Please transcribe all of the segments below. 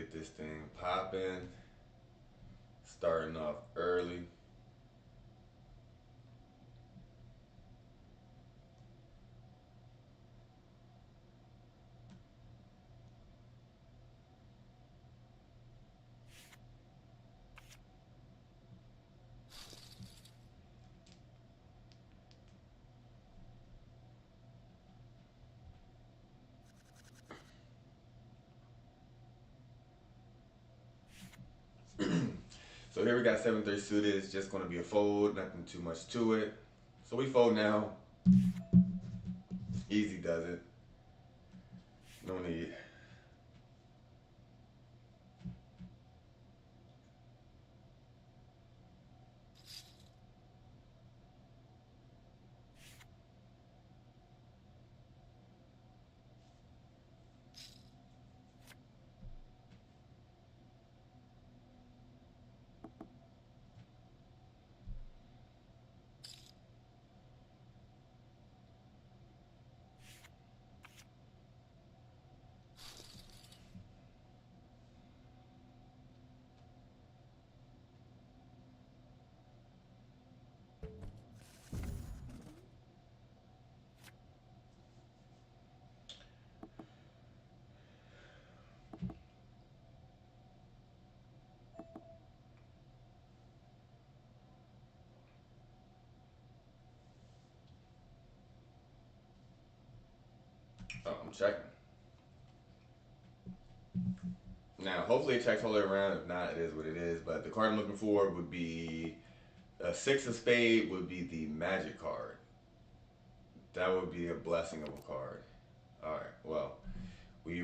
get this thing popping. Starting off early. So here we got 7-3 suited. It's just going to be a fold, nothing too much to it. So we fold now. Easy does it. No need. Oh, I'm checking. Now, hopefully it checks all the way around. If not, it is what it is. But the card I'm looking for would be a six of spade would be the magic card. That would be a blessing of a card. All right. Well, we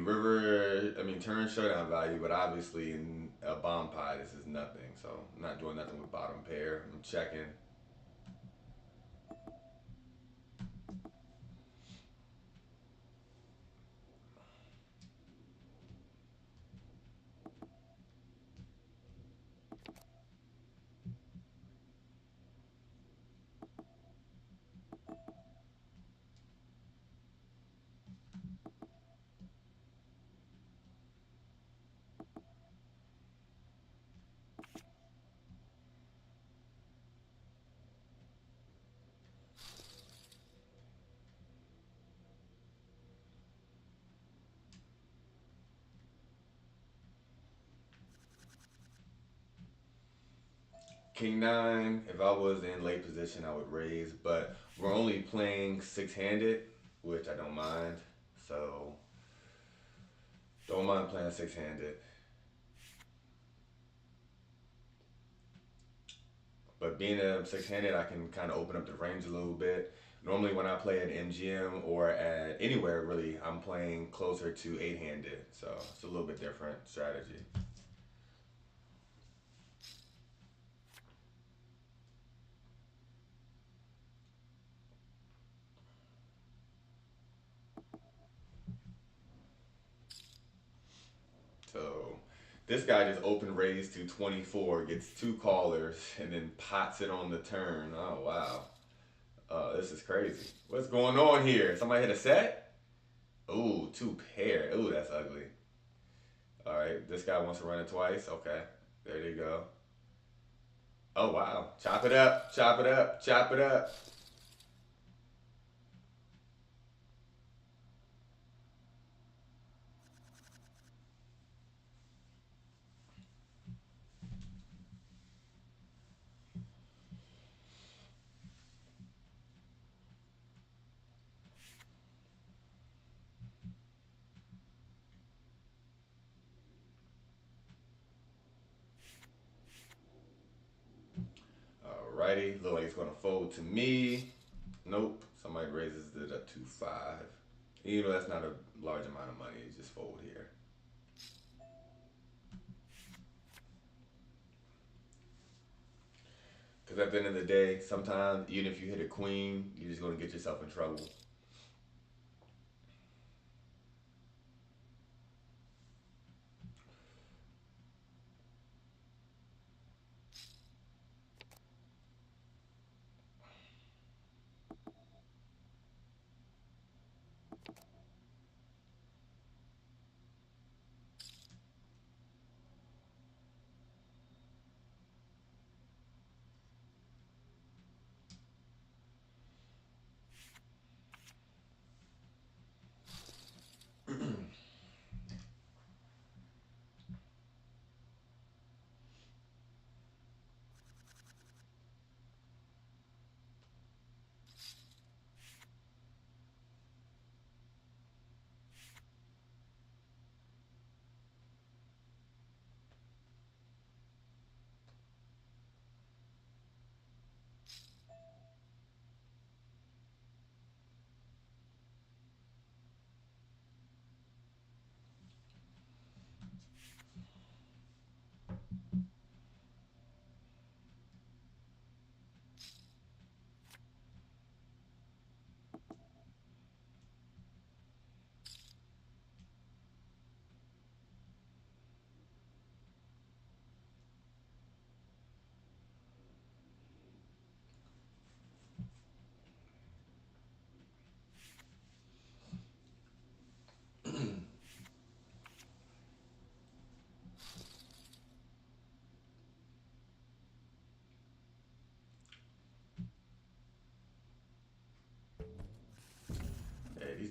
turn showdown value, but obviously in a bomb pie, this is nothing. So I'm not doing nothing with bottom pair. I'm checking. King nine. If I was in late position, I would raise, but we're only playing six-handed, which I don't mind. So don't mind playing six-handed. But being a six-handed, I can kind of open up the range a little bit. Normally, when I play at MGM or at anywhere really, I'm playing closer to eight-handed, so it's a little bit different strategy. So this guy just open raised to 24, gets two callers, and then pots it on the turn. Oh wow, this is crazy. What's going on here? Somebody hit a set? Ooh, two pair. Ooh, that's ugly. All right, this guy wants to run it twice. Okay, there you go. Oh wow, chop it up, chop it up, chop it up. Alrighty, look like it's gonna fold to me. Nope, somebody raises it up to 5. Even though that's not a large amount of money, it's just fold here. Because at the end of the day, sometimes even if you hit a queen, you're just gonna get yourself in trouble.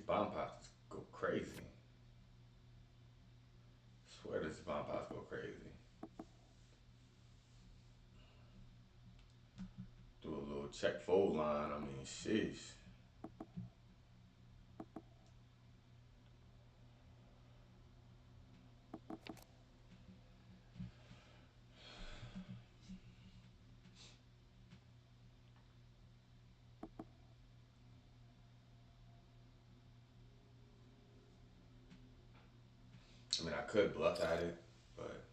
bomb pots go crazy. Swear these bomb pots go crazy. Do a little check fold line. I mean, sheesh. I mean, I could bluff at it, but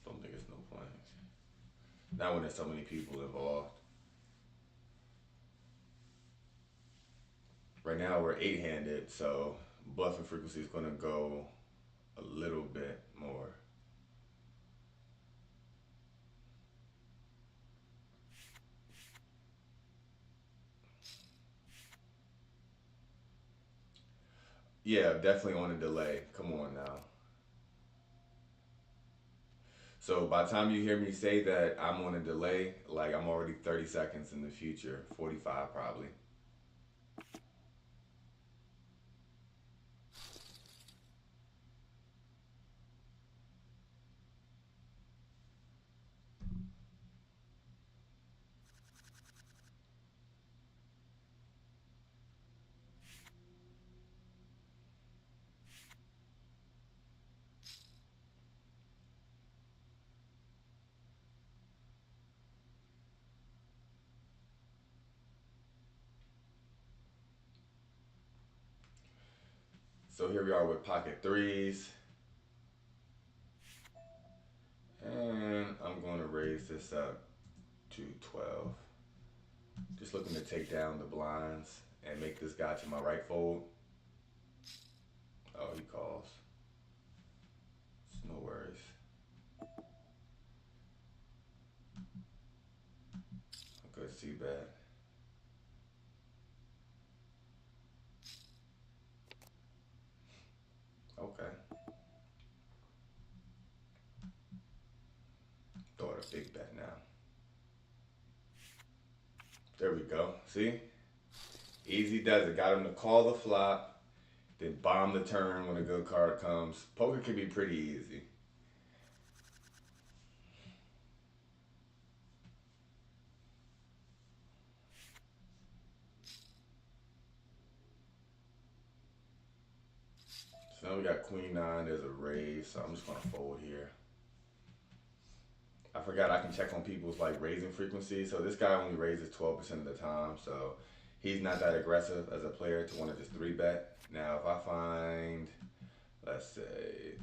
don't think it's no point. Not when there's so many people involved. Right now we're eight-handed, so bluffing frequency is going to go a little bit more. Yeah, definitely on a delay. Come on now. So by the time you hear me say that I'm on a delay, like I'm already 30 seconds in the future, 45 probably. So here we are with pocket threes. And I'm going to raise this up to 12. Just looking to take down the blinds and make this guy to my right fold. Oh, he calls. It's no worries. Good C-bet. Okay. Throw it a big bet now. There we go. See? Easy does it. Got him to call the flop, then bomb the turn when a good card comes. Poker can be pretty easy. So now we got queen nine. There's a raise, so I'm just gonna fold here. I forgot I can check on people's like raising frequency. So this guy only raises 12% of the time, so he's not that aggressive as a player to want to just three bet. Now if I find, let's say,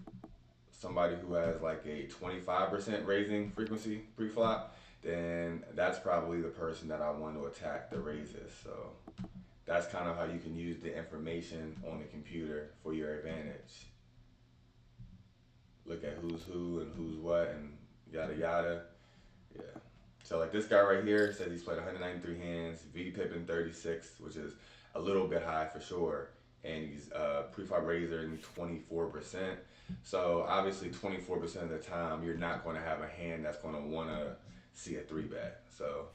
somebody who has like a 25% raising frequency pre-flop, then that's probably the person that I want to attack the raises. So that's kind of how you can use the information on the computer for your advantage. Look at who's who and who's what and yada yada. Yeah. So like this guy right here says he's played 193 hands, V Pippin 36, which is a little bit high for sure. And he's pre-flop raiser in 24%. So obviously 24% of the time you're not going to have a hand that's going to want to see a three bet. So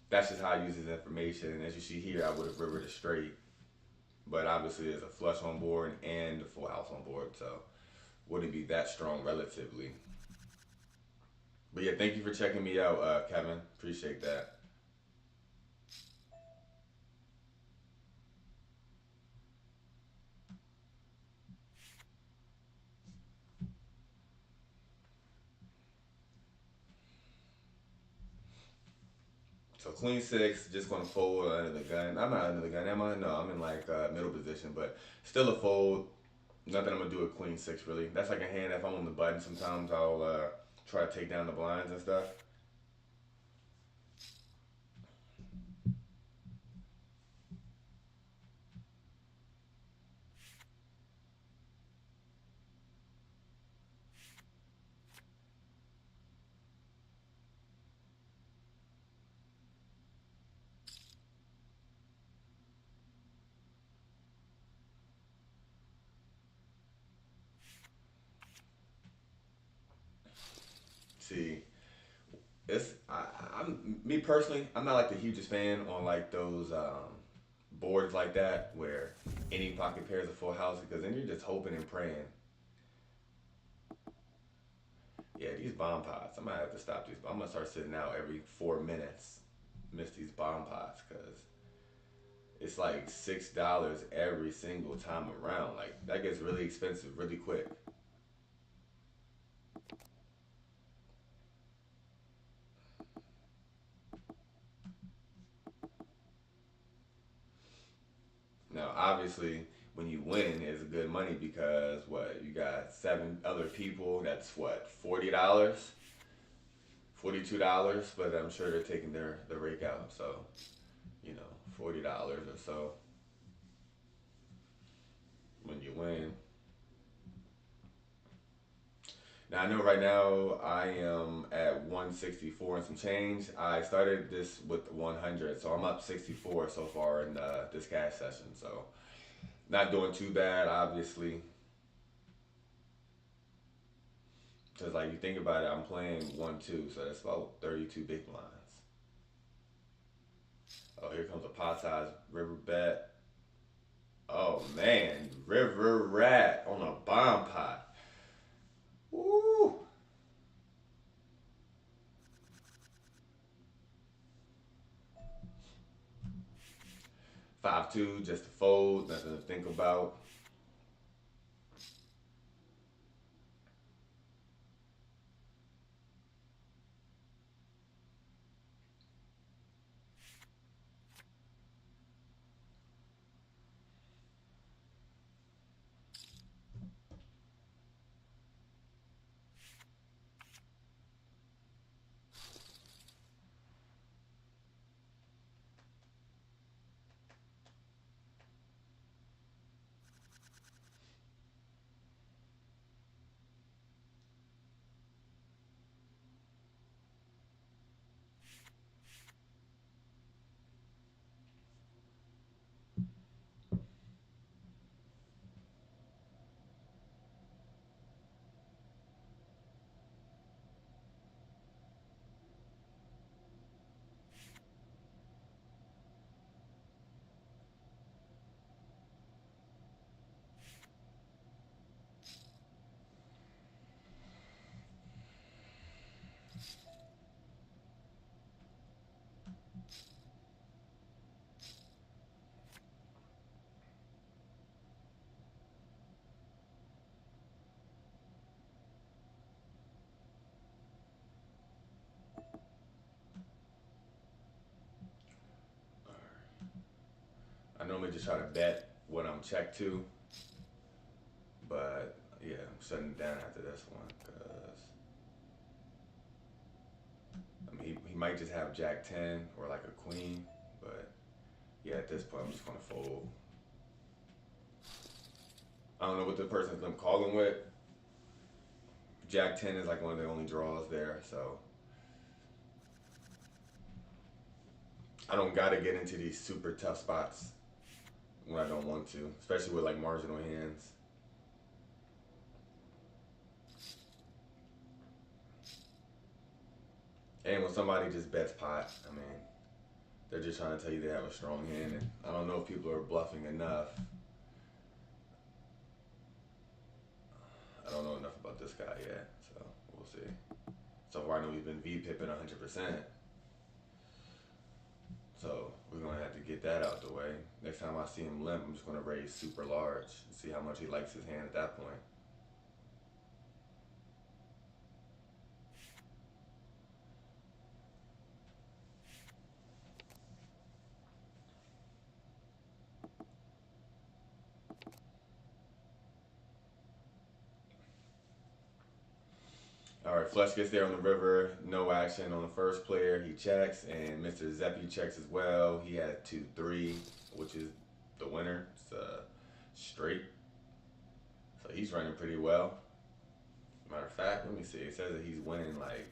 that's just how I use his information. And as you see here, I would have rivered it straight. But obviously there's a flush on board and a full house on board. So wouldn't be that strong relatively. But yeah, thank you for checking me out, Kevin. Appreciate that. So queen six, just gonna fold under the gun. I'm not under the gun, am I? No, I'm in like middle position, but still a fold. Nothing I'm gonna do with queen six really. That's like a hand. If I'm on the button, sometimes I'll try to take down the blinds and stuff. See, it's I'm me personally. I'm not like the hugest fan on like those boards like that where any pocket pair is a full house, because then you're just hoping and praying. Yeah, these bomb pots. I'm gonna have to stop these. I'm gonna start sitting out every 4 minutes. Miss these bomb pots because it's like $6 every single time around. Like that gets really expensive really quick. Now, obviously, when you win, it's good money because what you got seven other people. That's what $40, $42. But I'm sure they're taking their rake out. So $40 or so when you win. Now I know right now I am at 164 and some change. I started this with 100, so I'm up 64 so far in this cash session. So not doing too bad, obviously. Because like you think about it, I'm playing 1-2, so that's about 32 big blinds. Oh, here comes a pot size river bet. Oh man, river rat on a bomb pot. Woo! 5-2, just to fold, nothing to think about. I normally just try to bet what I'm checked to, but yeah, I'm shutting it down after this one because I mean he might just have Jack 10 or like a queen, but yeah, at this point I'm just gonna fold. I don't know what the person's gonna call him with. Jack 10 is like one of the only draws there, so I don't gotta get into these super tough spots when I don't want to, especially with like marginal hands. And when somebody just bets pot, I mean, they're just trying to tell you they have a strong hand. And I don't know if people are bluffing enough. I don't know enough about this guy yet, so we'll see. So far, I know he's been V-pipping 100%. So we're gonna have to get that out the way. Next time I see him limp, I'm just gonna raise super large and see how much he likes his hand at that point. All right, Flush gets there on the river. No action on the first player. He checks, and Mr. Zeppi checks as well. He had 2-3, which is the winner. It's straight. So he's running pretty well. Matter of fact, let me see. It says that he's winning like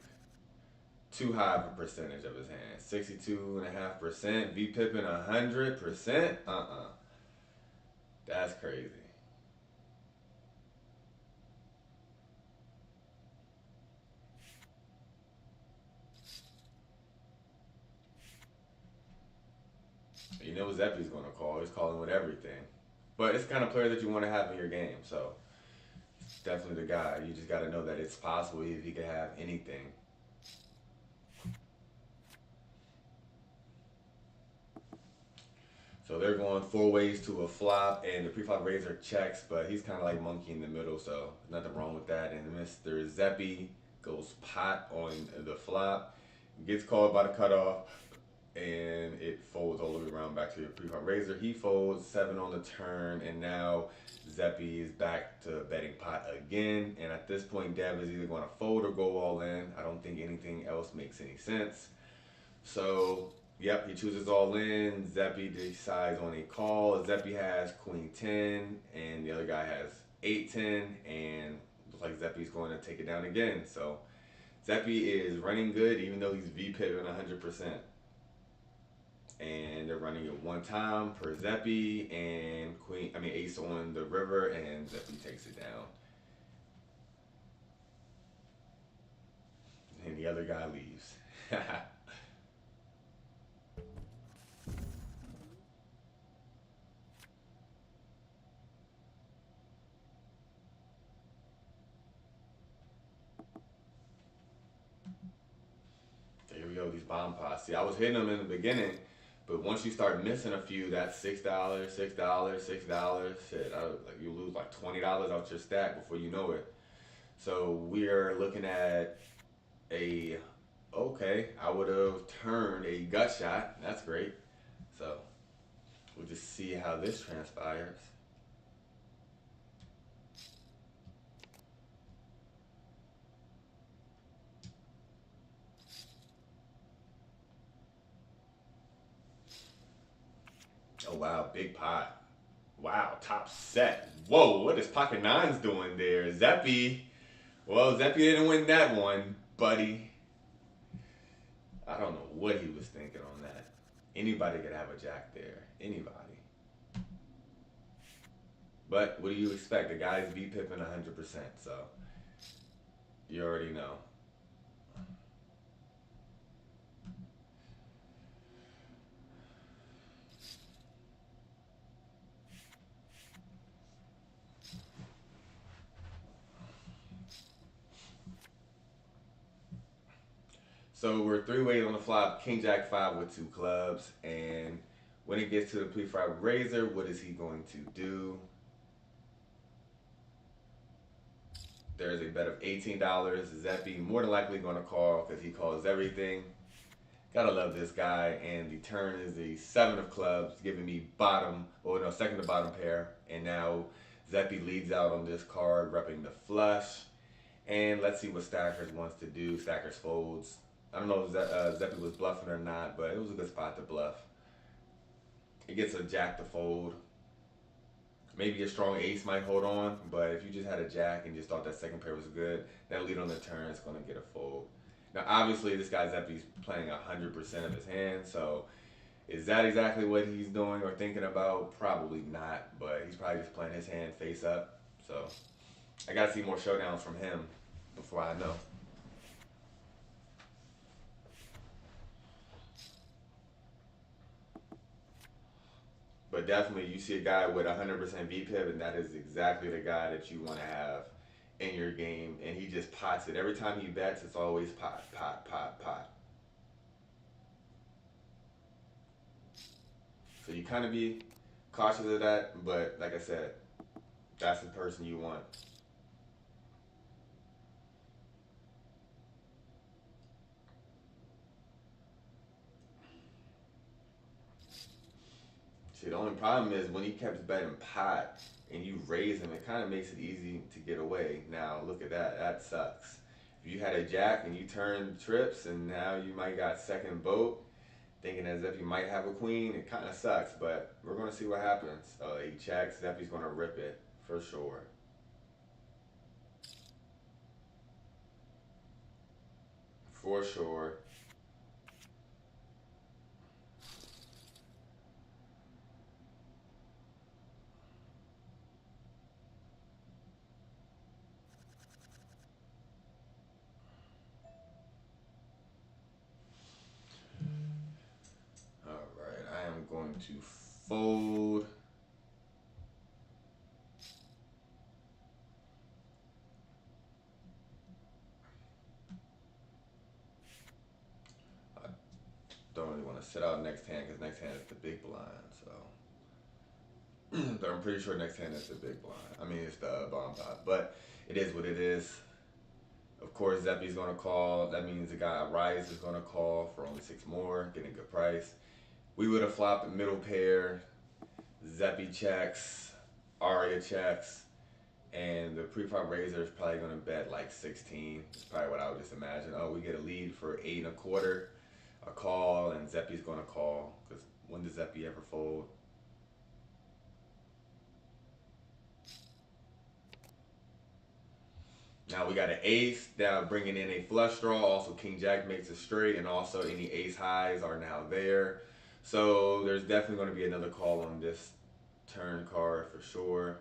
too high of a percentage of his hand. 62.5%. V Pippin 100%. That's crazy. You know Zeppi's going to call. He's calling with everything. But it's the kind of player that you want to have in your game. So definitely the guy. You just got to know that it's possible if he could have anything. So they're going four ways to a flop, and the pre-flop raiser checks, but he's kind of like monkey in the middle, so nothing wrong with that. And Mr. Zeppi goes pot on the flop, gets called by the cutoff, and it folds all the way around back to your pre-flop raiser. He folds seven on the turn, and now Zeppi is back to betting pot again. And at this point, Dev is either going to fold or go all in. I don't think anything else makes any sense. So, yep, he chooses all in. Zeppi decides on a call. Zeppi has queen 10, and the other guy has 8-10, and looks like Zeppi's going to take it down again. So, Zeppi is running good, even though he's V-pipping 100%. And they're running it one time per Zeppi, and ace on the river, and Zeppi takes it down. And the other guy leaves. Here we go, these bomb pots. See, I was hitting them in the beginning, but once you start missing a few, that's $6, $6, $6. Shit, like you lose like $20 out your stack before you know it. So we're looking at a okay. I would have turned a gut shot. That's great. So we'll just see how this transpires. Oh wow, big pot. Wow, top set. Whoa, what is pocket nines doing there? Zeppi. Well, Zeppi didn't win that one, buddy. I don't know what he was thinking on that. Anybody could have a jack there. Anybody. But what do you expect? The guy's V pipping 100%, so you already know. So we're three ways on the flop. King Jack 5 with two clubs. And when it gets to the pre-flop raiser, what is he going to do? There's a bet of $18. Zeppi more than likely going to call because he calls everything. Gotta love this guy. And the turn is the 7 of clubs, giving me second to bottom pair. And now Zeppi leads out on this card, repping the flush. And let's see what Stackers wants to do. Stackers folds. I don't know if Zeppi was bluffing or not, but it was a good spot to bluff. It gets a jack to fold. Maybe a strong ace might hold on, but if you just had a jack and just thought that second pair was good, that lead on the turn is going to get a fold. Now, obviously, this guy Zeppi's playing 100% of his hand, so is that exactly what he's doing or thinking about? Probably not, but he's probably just playing his hand face up. So I got to see more showdowns from him before I know. But definitely, you see a guy with 100% VPIP, and that is exactly the guy that you want to have in your game. And he just pots it. Every time he bets, it's always pot, pot, pot, pot. So you kind of be cautious of that, but like I said, that's the person you want. See, the only problem is when he kept betting pot and you raise him, it kind of makes it easy to get away. Now, look at that. That sucks. If you had a jack and you turned trips and now you might got second boat, thinking as if you might have a queen, it kind of sucks, but we're going to see what happens. He checks. Zeppi's going to rip it for sure. For sure. All right, I am going going to fold. I don't really want to sit out next hand because next hand is the big blind. So, but I'm pretty sure next hand is the big blind. I mean, it's the bomb pot, but it is what it is. Of course, Zeppy's gonna call. That means the guy Rise is gonna call for only 6 more, getting a good price. We would have flopped the middle pair. Zeppy checks, Aria checks, and the pre-flop raiser is probably gonna bet like 16. It's probably what I would just imagine. Oh, we get a lead for 8.25, a call, and Zeppy's gonna call because when does Zeppy ever fold? Now we got an ace, now bringing in a flush draw. Also, King Jack makes a straight, and also any ace highs are now there. So there's definitely going to be another call on this turn card for sure.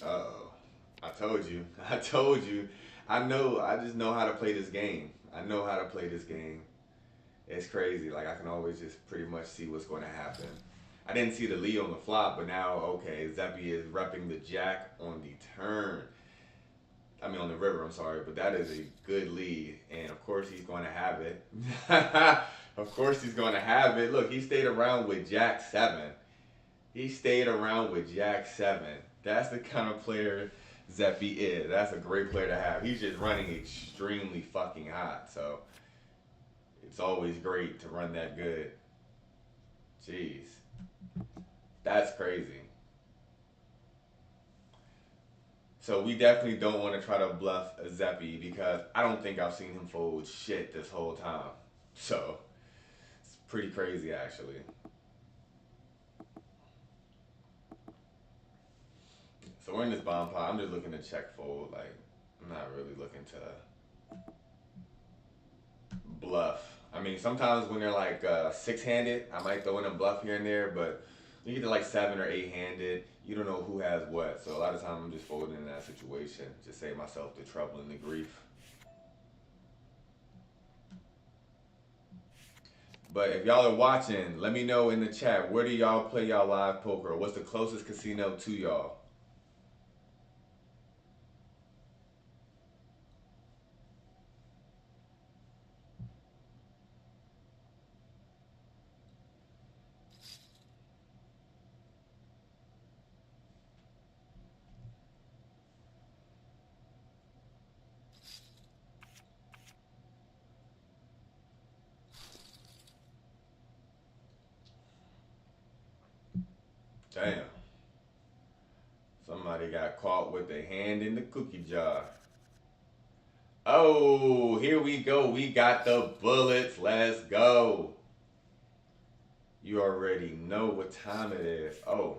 Uh-oh. I told you. I told you. I just know how to play this game. I know how to play this game. It's crazy. Like, I can always just pretty much see what's going to happen. I didn't see the lead on the flop, but now, okay, Zeppy is repping the jack on the turn. I mean, on the river, I'm sorry, but that is a good lead. And of course, he's going to have it. Of course, he's going to have it. Look, he stayed around with Jack 7. He stayed around with Jack 7. That's the kind of player Zeppy is. That's a great player to have. He's just running extremely fucking hot. So it's always great to run that good. Jeez. That's crazy. So we definitely don't want to try to bluff a Zeppy because I don't think I've seen him fold shit this whole time. So it's pretty crazy actually. So we're in this bomb pot. I'm just looking to check fold. Like, I'm not really looking to bluff. I mean, sometimes when they're like 6-handed, I might throw in a bluff here and there, but you get to like 7 or 8-handed, you don't know who has what. So a lot of times I'm just folding in that situation. Just save myself the trouble and the grief. But if y'all are watching, let me know in the chat, where do y'all play y'all live poker? What's the closest casino to y'all? Damn. Somebody got caught with their hand in the cookie jar. Oh, here we go. We got the bullets. Let's go. You already know what time it is. Oh.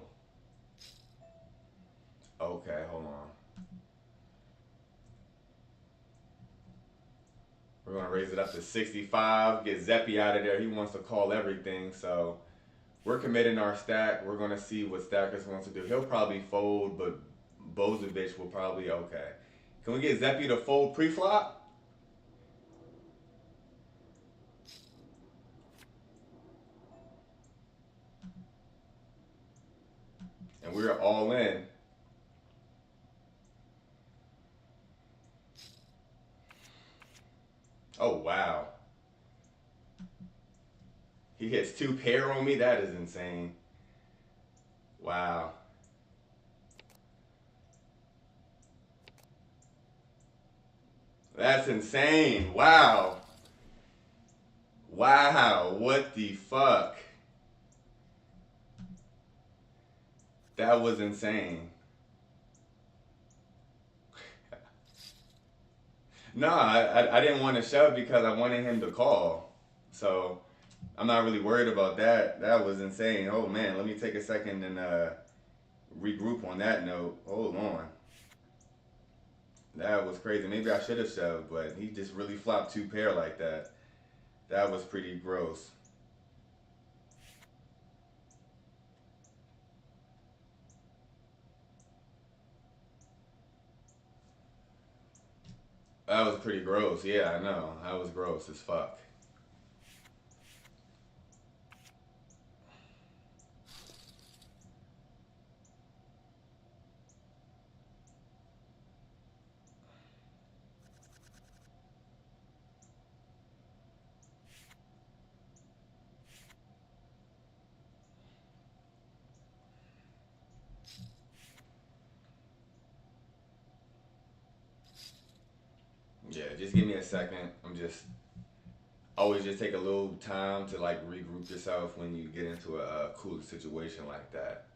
Okay, hold on. We're going to raise it up to 65. Get Zeppy out of there. He wants to call everything. So we're committing our stack. We're going to see what Stackers wants to do. He'll probably fold, but Bozovich will probably, okay. Can we get Zeppy to fold pre-flop? And we're all in. Oh, wow. He hits 2 pair on me? That is insane. Wow. That's insane. Wow. Wow. What the fuck? That was insane. No, I didn't want to shove because I wanted him to call. So I'm not really worried about that. That was insane. Oh man, let me take a second and regroup on that note. Hold on. That was crazy. Maybe I should have shoved, but he just really flopped 2 pair like that. That was pretty gross. That was pretty gross. Yeah, I know. That was gross as fuck. Yeah, just give me a second. I'm just always just take a little time to like regroup yourself when you get into a cooler situation like that.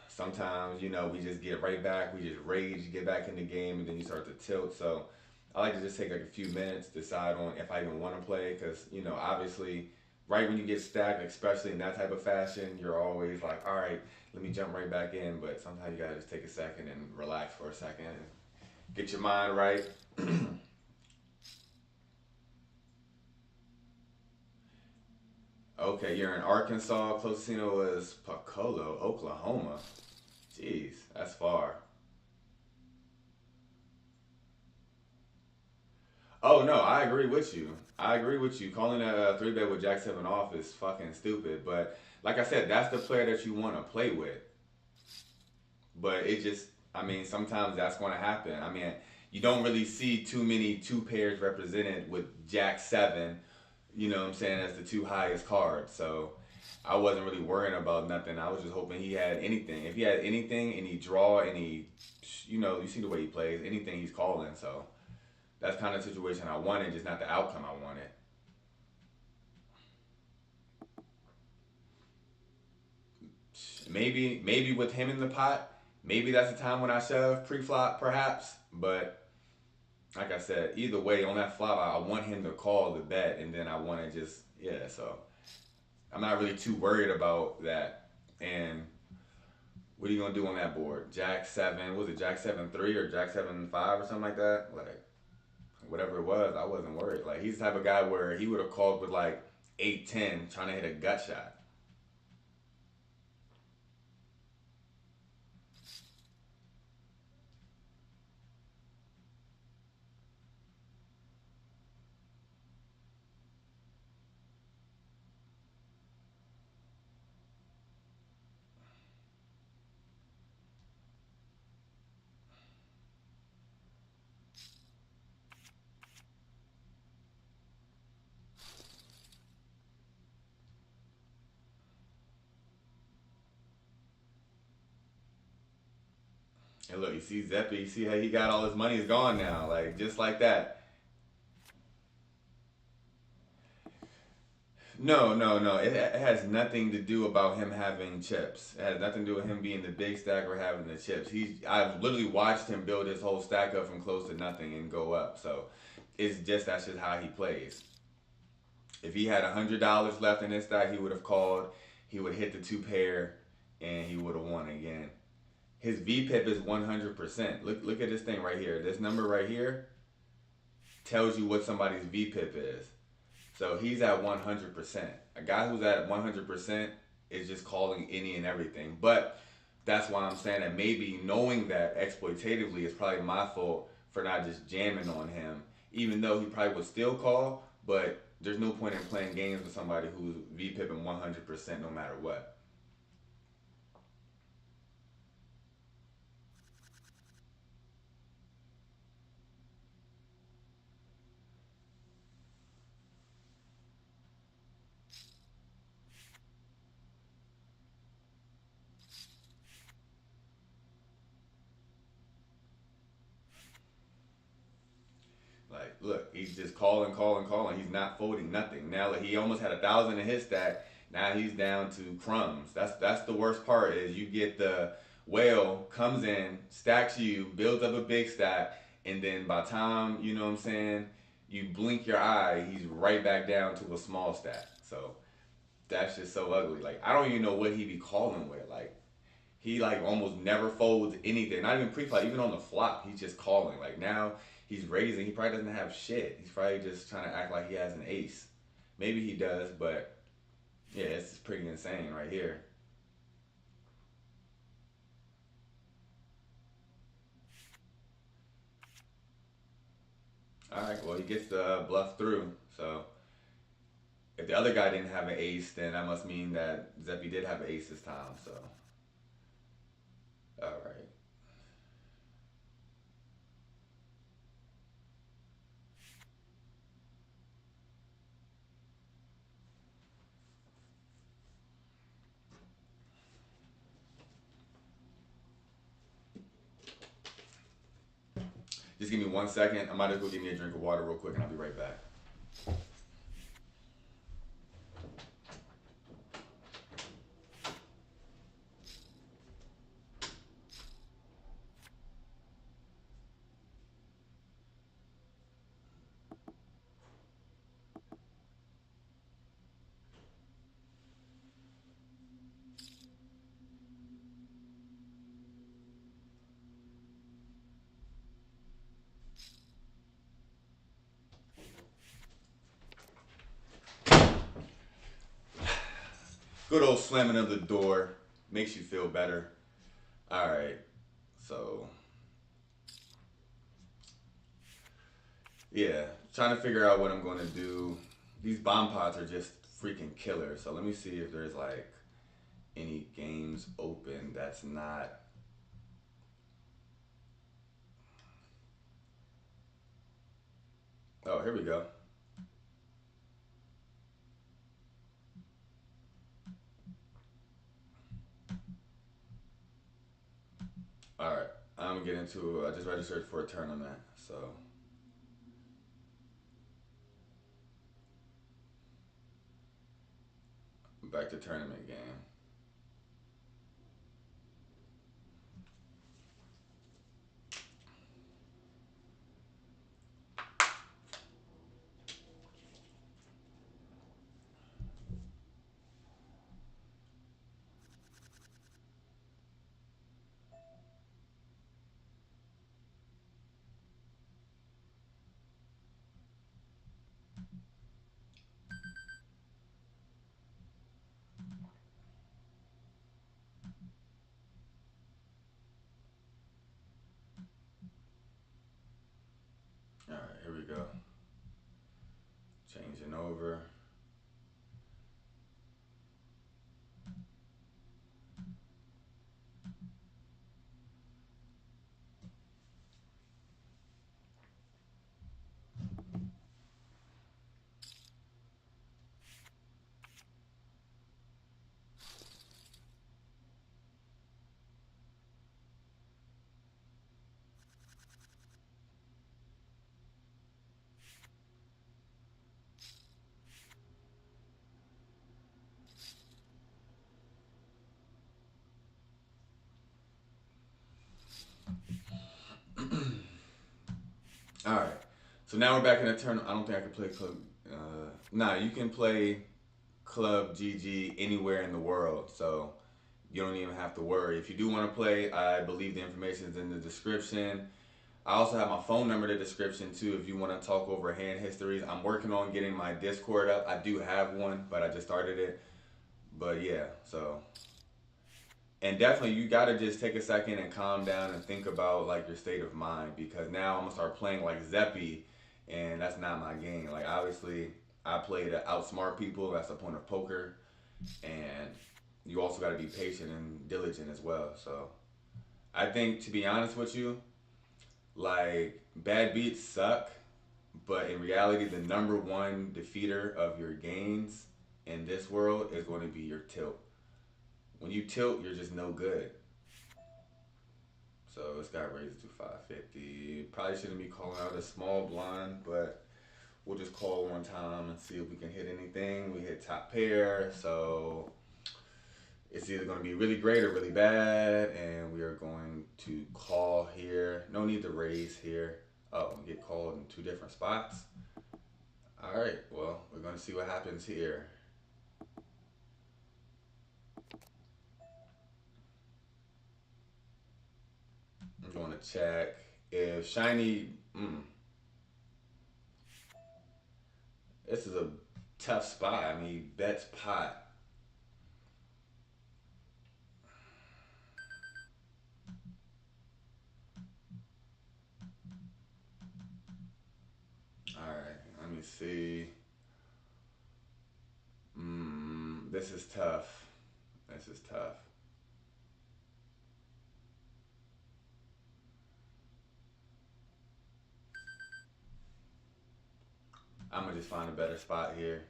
Sometimes, we just get right back, we just rage, get back in the game, and then you start to tilt. So I like to just take like a few minutes, decide on if I even want to play, because, obviously, right when you get stacked, especially in that type of fashion, you're always like, all right, let me jump right back in. But sometimes you gotta just take a second and relax for a second and get your mind right. Okay, you're in Arkansas. Closest casino was Pacolo, Oklahoma. Jeez, that's far. Oh no, I agree with you. I agree with you. Calling a three bet with Jack Seven off is fucking stupid. But like I said, that's the player that you want to play with. But it just, I mean, sometimes that's going to happen. I mean, you don't really see too many two pairs represented with Jack Seven. You know what I'm saying? As the two highest cards. So I wasn't really worrying about nothing. I was just hoping he had anything. If he had anything, any draw, any, you see the way he plays. Anything he's calling. So that's kind of the situation I wanted, just not the outcome I wanted. Maybe with him in the pot, maybe that's the time when I shove pre-flop, perhaps. But like I said, either way, on that flop, I want him to call the bet, and then I want to just yeah. So I'm not really too worried about that. And what are you gonna do on that board? Jack seven, was it Jack 7-3 or Jack 7-5 or something like that? Like whatever it was, I wasn't worried. Like he's the type of guy where he would have called with like 8-10 trying to hit a gut shot. And look, you see Zeppi, you see how he got all his money is gone now, like just like that. No, no, no. It has nothing to do about him having chips. It has nothing to do with him being the big stack or having the chips. I've literally watched him build his whole stack up from close to nothing and go up. So that's just how he plays. If he had $100 left in his stack, he would have called. He would hit the two pair, and he would have won again. His VPIP is 100%. Look at this thing right here. This number right here tells you what somebody's VPIP is. So he's at 100%. A guy who's at 100% is just calling any and everything. But that's why I'm saying that maybe knowing that exploitatively is probably my fault for not just jamming on him, even though he probably would still call. But there's no point in playing games with somebody who's VPIPing 100% no matter what. Like, look, he's just calling, calling, calling. He's not folding nothing. Now like, he almost had 1,000 in his stack. Now he's down to crumbs. That's the worst part is you get the whale comes in, stacks you, builds up a big stack, and then by the time you know what I'm saying, you blink your eye, he's right back down to a small stack. So that's just so ugly. Like I don't even know what he be calling with. Like he like almost never folds anything. Not even pre-flop, even on the flop, he's just calling. Like now he's raising. He probably doesn't have shit. He's probably just trying to act like he has an ace. Maybe he does, but yeah, it's pretty insane right here. right, well, he gets the bluff through. So if the other guy didn't have an ace, then that must mean that Zeppy did have an ace this time. So, all right. Just give me 1 second. I might as well give me a drink of water real quick, and I'll be right back. Good old slamming of the door makes you feel better. All right, so yeah, trying to figure out what I'm going to do. These bomb pots are just freaking killer. So let me see if there's like any games open that's not. Oh, here we go. All right, I'm gonna get into. I just registered for a tournament, so back to tournament game. All right, here we go. Changing over. All right. So now we're back in the tournament. I don't think I can play club. Nah, you can play ClubGG anywhere in the world. So you don't even have to worry. If you do want to play, I believe the information is in the description. I also have my phone number in the description too if you want to talk over hand histories. I'm working on getting my Discord up. I do have one, but I just started it. But yeah, so and definitely you gotta just take a second and calm down and think about like your state of mind because now I'm gonna start playing like Zeppy, and that's not my game. Like obviously I play to outsmart people. That's the point of poker, and you also gotta be patient and diligent as well. So I think to be honest with you, like bad beats suck, but in reality, the number one defeater of your gains in this world is going to be your tilt. When you tilt, you're just no good. So it's got raised to 550. Probably shouldn't be calling out a small blind, but we'll just call one time and see if we can hit anything. We hit top pair, so it's either going to be really great or really bad, and we are going to call here. No need to raise here. Oh, get called in two different spots. All right, well, we're going to see what happens here. I'm going to check if Shiny. This is a tough spot. I mean, bets pot. me see. This is tough. This is tough. I'm gonna just find a better spot here.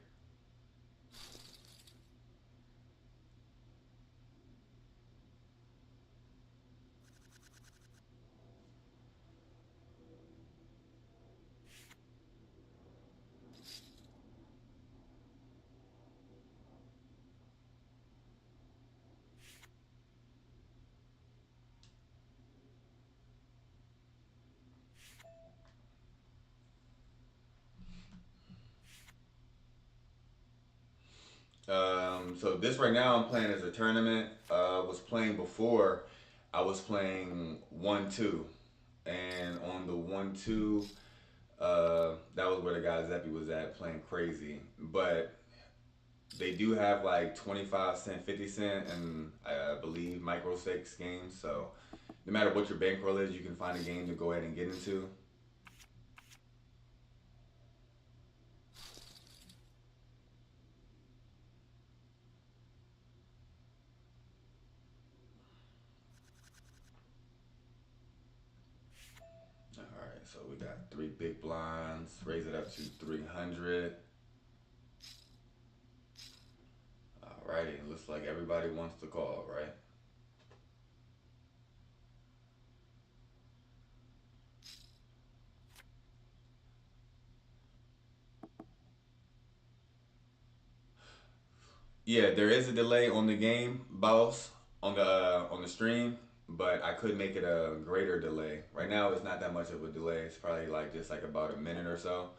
So this right now I'm playing as a tournament. Was playing before. I was playing 1-2, and on the 1-2, that was where the guy Zeppy was at playing crazy. But they do have like 25 cent, 50 cent, and I believe micro stakes games. So no matter what your bankroll is, you can find a game to go ahead and get into. All right, so we got three big blinds. Raise it up to 300. All righty, looks like everybody wants to call, right? Yeah, there is a delay on the game, boss, on the stream, but I could make it a greater delay. Right now, it's not that much of a delay. It's probably like just like about a minute or so.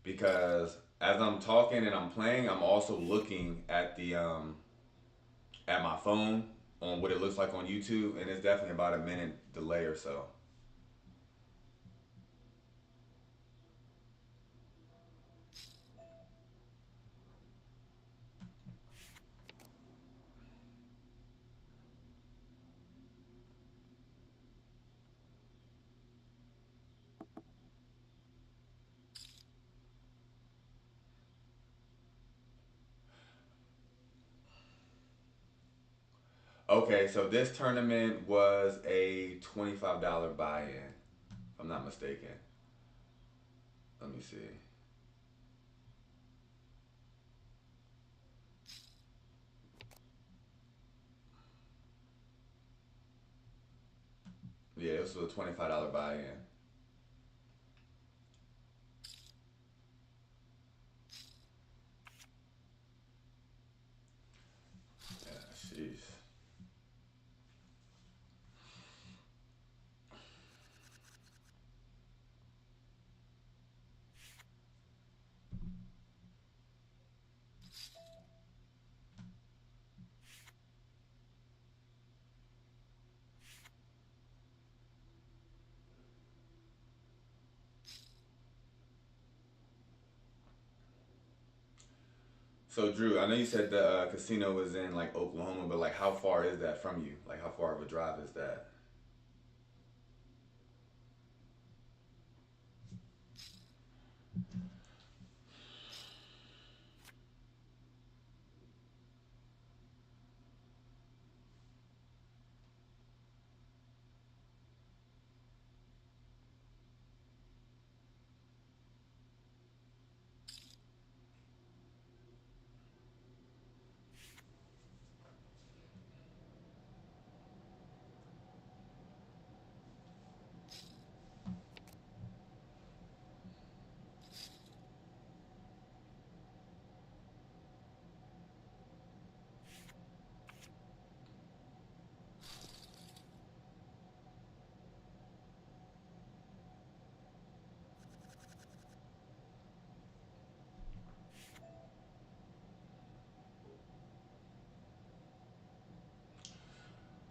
Because as I'm talking and I'm playing, I'm also looking at my phone on what it looks like on YouTube, and it's definitely about a minute delay or so. Okay, so this tournament was a $25 buy-in, if I'm not mistaken. Let me see. Yeah, this was a $25 buy-in. Yeah, jeez. So Drew, I know you said the casino was in like Oklahoma, but like how far is that from you? Like how far of a drive is that?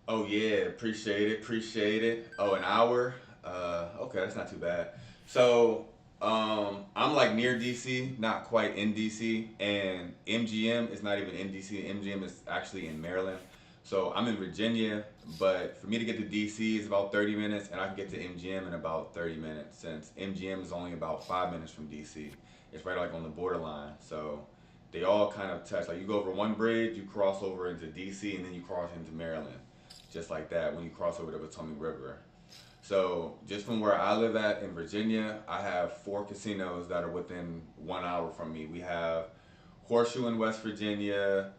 Oh yeah, appreciate it, appreciate it. Oh, an hour. Okay, that's not too bad. So, I'm like near DC, not quite in DC, and MGM is not even in DC. MGM is actually in Maryland. So I'm in Virginia, but for me to get to DC is about 30 minutes, and I can get to MGM in about 30 minutes since MGM is only about 5 minutes from DC. It's right like on the borderline. So they all kind of touch. Like you go over one bridge, you cross over into DC, and then you cross into Maryland, just like that when you cross over the Potomac River. So just from where I live at in Virginia, I have 4 casinos that are within 1 hour from me. We have Horseshoe in West Virginia.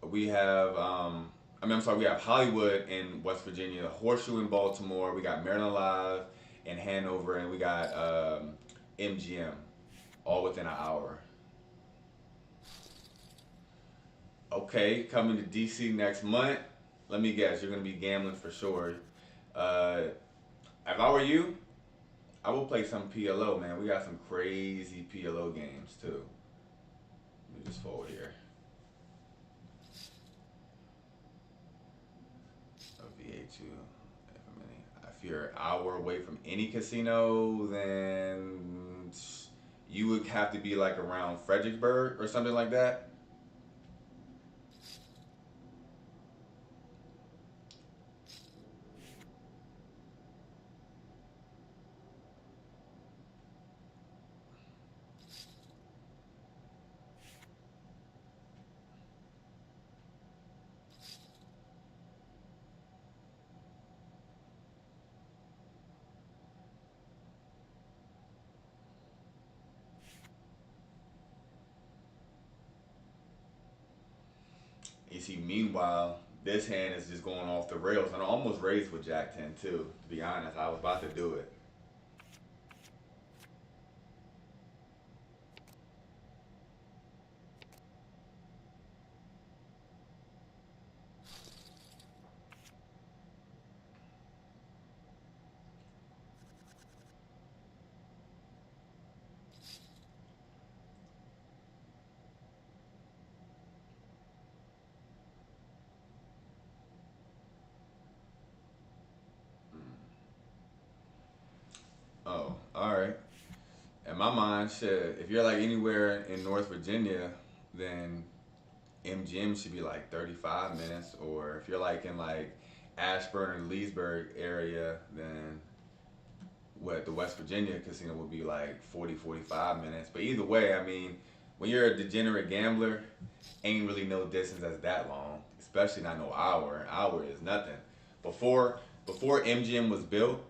We have I'm sorry, we have Hollywood in West Virginia, Horseshoe in Baltimore. We got Maryland Live in Hanover, and we got MGM, all within an hour. Okay, coming to DC next month. Let me guess, you're gonna be gambling for sure. Uh, if I were you, I would play some PLO, man. We got some crazy PLO games too. Let me just forward here. A VA2. If you're an hour away from any casino, then you would have to be like around Fredericksburg or something like that. You see, meanwhile, this hand is just going off the rails, and I almost raised with Jack 10 too. To be honest, I was about to do it. Oh, all right. In my mind, shit, if you're like anywhere in North Virginia, then MGM should be like 35 minutes. Or if you're like in like Ashburn or Leesburg area, then what the West Virginia casino would be like 40, 45 minutes. But either way, I mean, when you're a degenerate gambler, ain't really no distance that's that long, especially not no hour. An hour is nothing. Before MGM was built,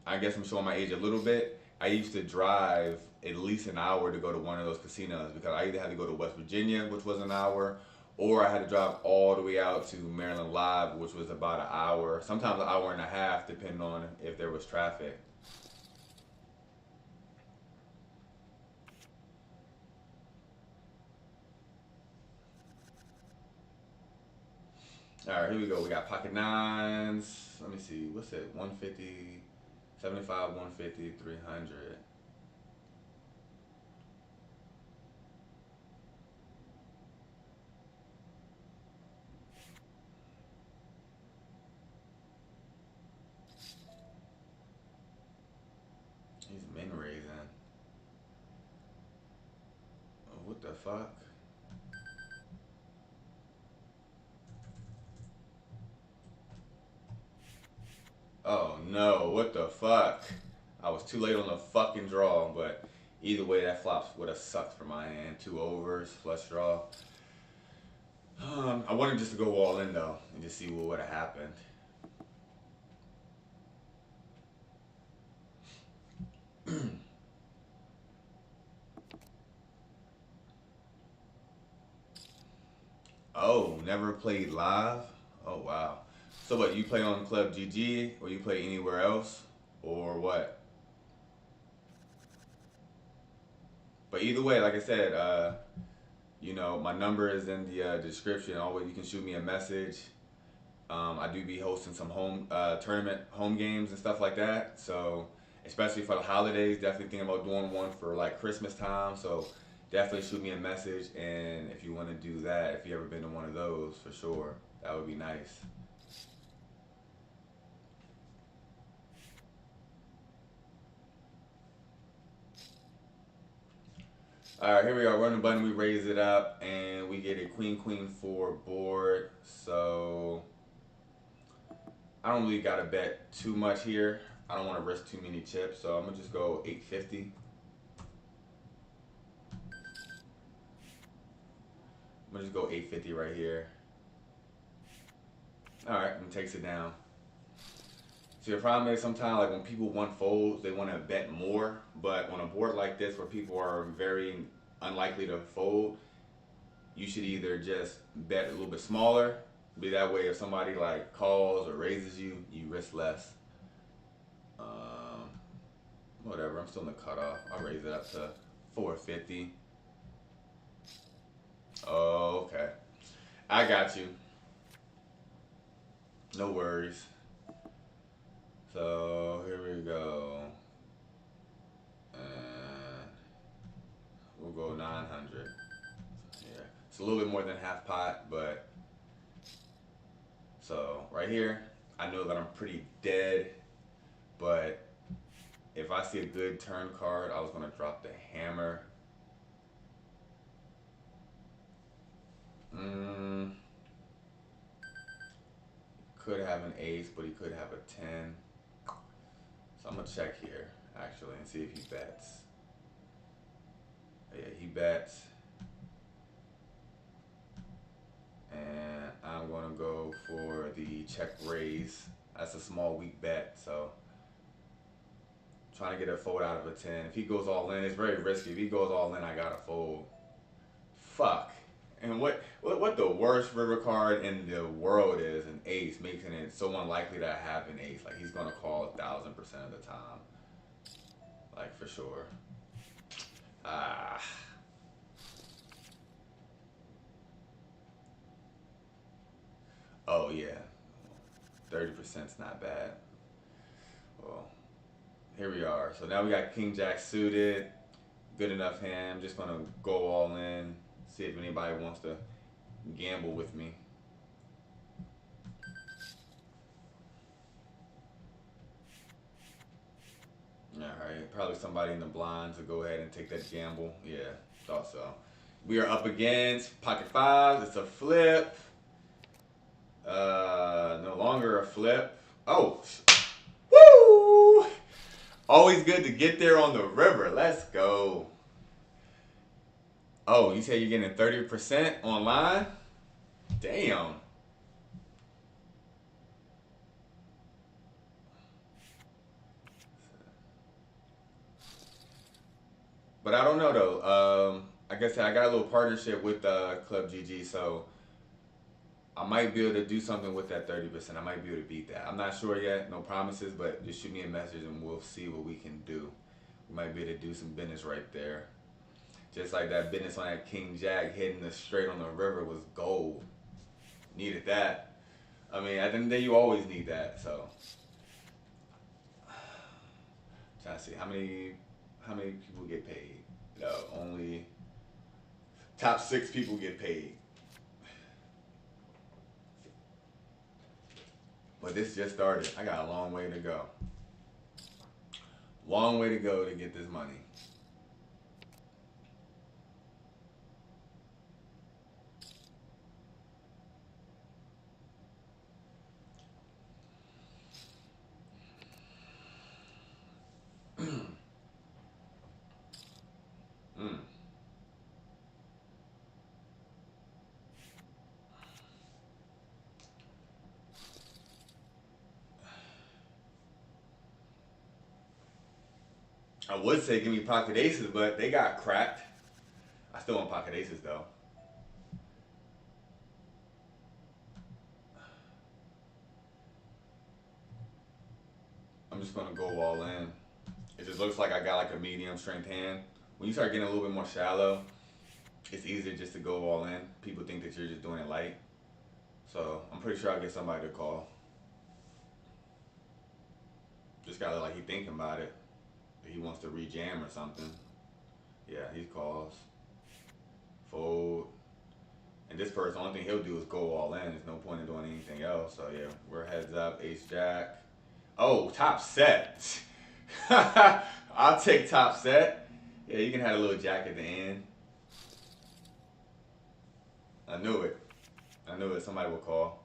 I guess I'm showing my age a little bit. I used to drive at least an hour to go to one of those casinos because I either had to go to West Virginia, which was an hour, or I had to drive all the way out to Maryland Live, which was about an hour, sometimes an hour and a half, depending on if there was traffic. All right, here we go. We got pocket nines. Let me see. What's it? 150, 75, 150, 300. He's min raising. Oh, what the fuck? Oh no, what the fuck? I was too late on the fucking draw, but either way, that flop would have sucked for my hand. 2 overs, flush draw. I wanted just to go all in though and just see what would have happened. Oh, never played live? Oh wow. So what, you play on ClubGG or you play anywhere else? Or what? But either way, like I said, my number is in the description. Always, you can shoot me a message. I do be hosting some home tournament home games and stuff like that. So especially for the holidays, definitely thinking about doing one for like Christmas time. So definitely shoot me a message, and if you want to do that, if you ever been to one of those, for sure, that would be nice. All right, here we are. Run the button. We raise it up, and we get a queen, queen, 4 board. So I don't really gotta bet too much here. I don't want to risk too many chips, so I'm gonna just go 850. I'm gonna just go 850 right here. All right, and takes it down. So the problem is sometimes like when people want folds, they want to bet more. But on a board like this where people are very unlikely to fold, you should either just bet a little bit smaller. Be that way if somebody like calls or raises you, you risk less. Whatever, I'm still in the cutoff. I'll raise it up to 450. Oh, okay. I got you. No worries. So here we go. And we'll go 900. Yeah, it's a little bit more than half pot, but so right here, I know that I'm pretty dead, but if I see a good turn card, I was gonna drop the hammer. Could have an ace, but he could have a 10. So I'm gonna check here actually and see if he bets. Yeah, he bets. And I'm gonna go for the check raise. That's a small weak bet, so trying to get a fold out of a 10. If he goes all in, it's very risky. If he goes all in, I gotta fold. Fuck. And what the worst river card in the world is an ace, making it so unlikely to have an ace. Like he's gonna call 1000% of the time. Like for sure. Ah. Oh yeah. 30%'s not bad. Well, here we are. So now we got King Jack suited. Good enough hand. I'm just gonna go all in. See if anybody wants to gamble with me. Alright, probably somebody in the blinds to go ahead and take that gamble. Yeah, thought so. We are up against pocket fives. It's a flip. No longer a flip. Oh, woo! Always good to get there on the river. Let's go. Oh, you say you're getting 30% online? Damn. But I don't know though. Like I said, I got a little partnership with ClubGG, so I might be able to do something with that 30%. I might be able to beat that. I'm not sure yet, no promises, but just shoot me a message and we'll see what we can do. We might be able to do some business right there. Just like that business on that King Jack hitting the straight on the river was gold. Needed that. I mean, at the end of the day, you always need that. So, trying to see how many people get paid. No, only top 6 people get paid. But this just started. I got a long way to go. Long way to go to get this money. I would say give me pocket aces, but they got cracked. I still want pocket aces though. I'm just gonna go all in. It just looks like I got like a medium strength hand. When you start getting a little bit more shallow, it's easier just to go all in. People think that you're just doing it light. So I'm pretty sure I'll get somebody to call. Just gotta look like he thinking about it. He wants to rejam or something. Yeah, he calls. Fold. And this person, the only thing he'll do is go all in. There's no point in doing anything else. So yeah, we're heads up, ace jack. Oh, top set. I'll take top set. Yeah, you can have a little jack at the end. I knew it. I knew it. Somebody would call.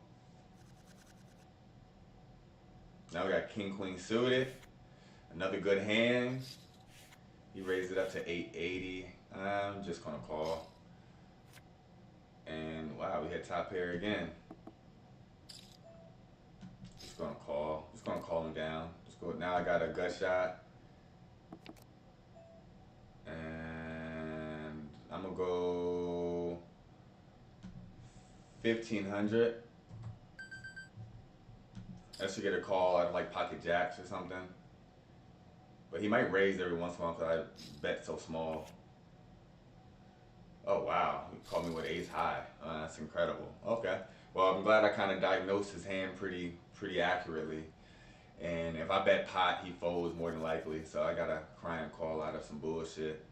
Now we got king queen suited. Another good hand. He raised it up to 880. I'm just gonna call. And wow, we hit top pair again. Just gonna call. Just gonna call him down. Just go. Now I got a gut shot. And I'm gonna go 1500. I should get a call out of like pocket jacks or something. But he might raise every once in a while because I bet so small. Oh wow, he called me with ace high. That's incredible. Okay. Well, I'm glad I kind of diagnosed his hand pretty accurately. And if I bet pot, he folds more than likely. So I gotta cry and call out of some bullshit.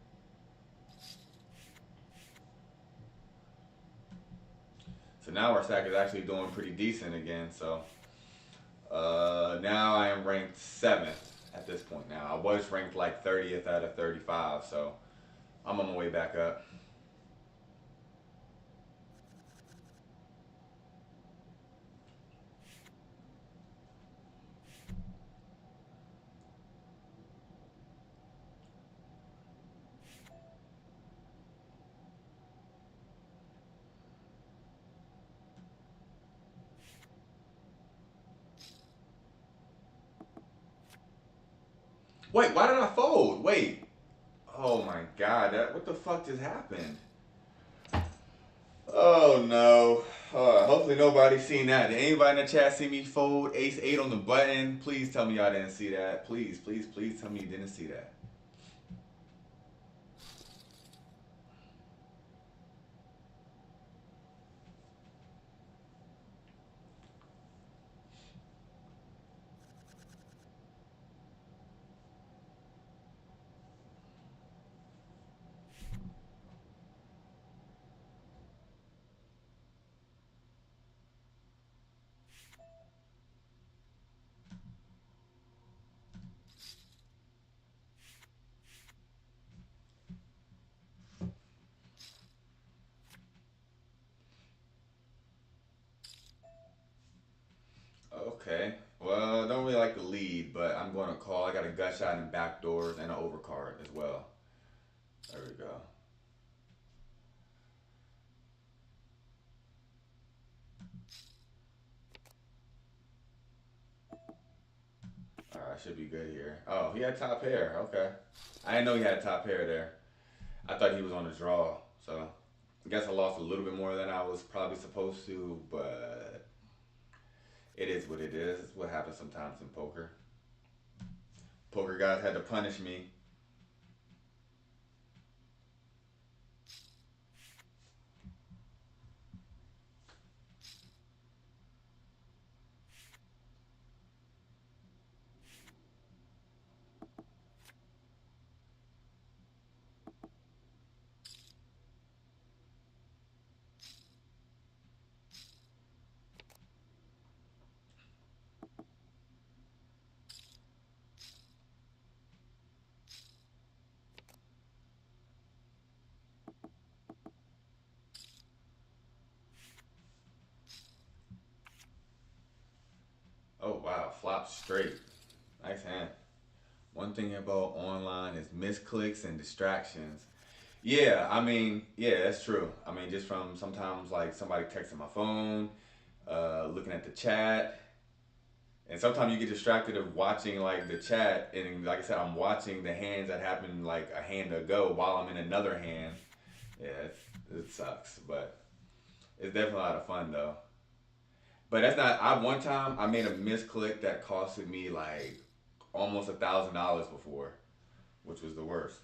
So now our stack is actually doing pretty decent again. So now I am ranked 7th at this point now. I was ranked like 30th out of 35, so I'm on my way back up. Wait, why did I fold? Wait. Oh my god, what the fuck just happened? Oh no. Hopefully nobody's seen that. Did anybody in the chat see me fold ace 8 on the button? Please tell me y'all didn't see that. Please, please, please tell me you didn't see that. Okay. Well, I don't really like the lead, but I'm going to call. I got a gut shot and back doors and an overcard as well. There we go. Alright, should be good here. Oh, he had top pair. Okay. I didn't know he had top pair there. I thought he was on a draw. So I guess I lost a little bit more than I was probably supposed to, but it is what it is. It's what happens sometimes in poker. Poker guys had to punish me. Oh wow, flop straight. Nice hand. One thing about online is misclicks and distractions. Yeah, I mean, yeah, that's true. I mean, just from sometimes like somebody texting my phone, looking at the chat, and sometimes you get distracted of watching like the chat, and like I said, I'm watching the hands that happened like a hand ago while I'm in another hand. Yeah, it sucks, but it's definitely a lot of fun though. But that's not. I one time I made a misclick that costed me like almost $1,000 before, which was the worst.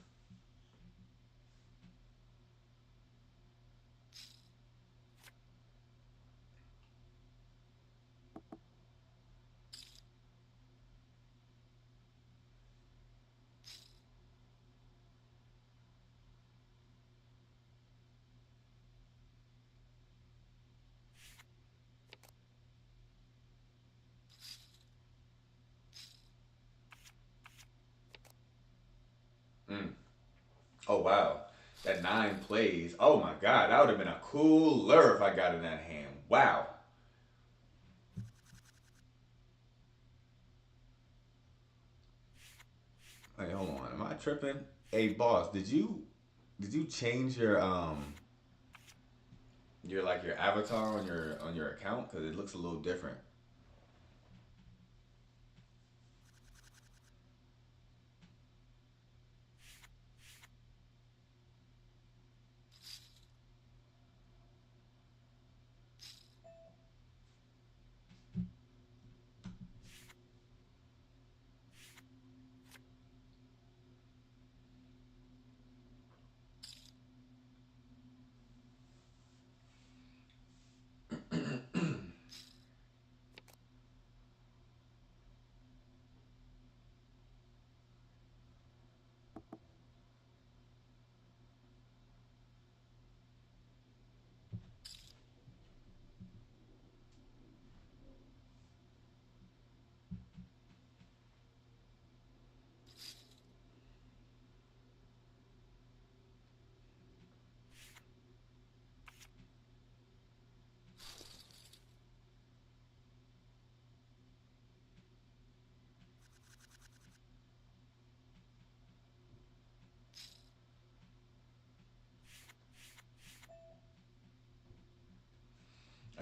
Mm. Oh wow. That 9 plays. Oh my god, that would have been a cooler if I got in that hand. Wow. Wait, hold on. Am I tripping? Hey, boss, did you change your like your avatar on your account? Because it looks a little different.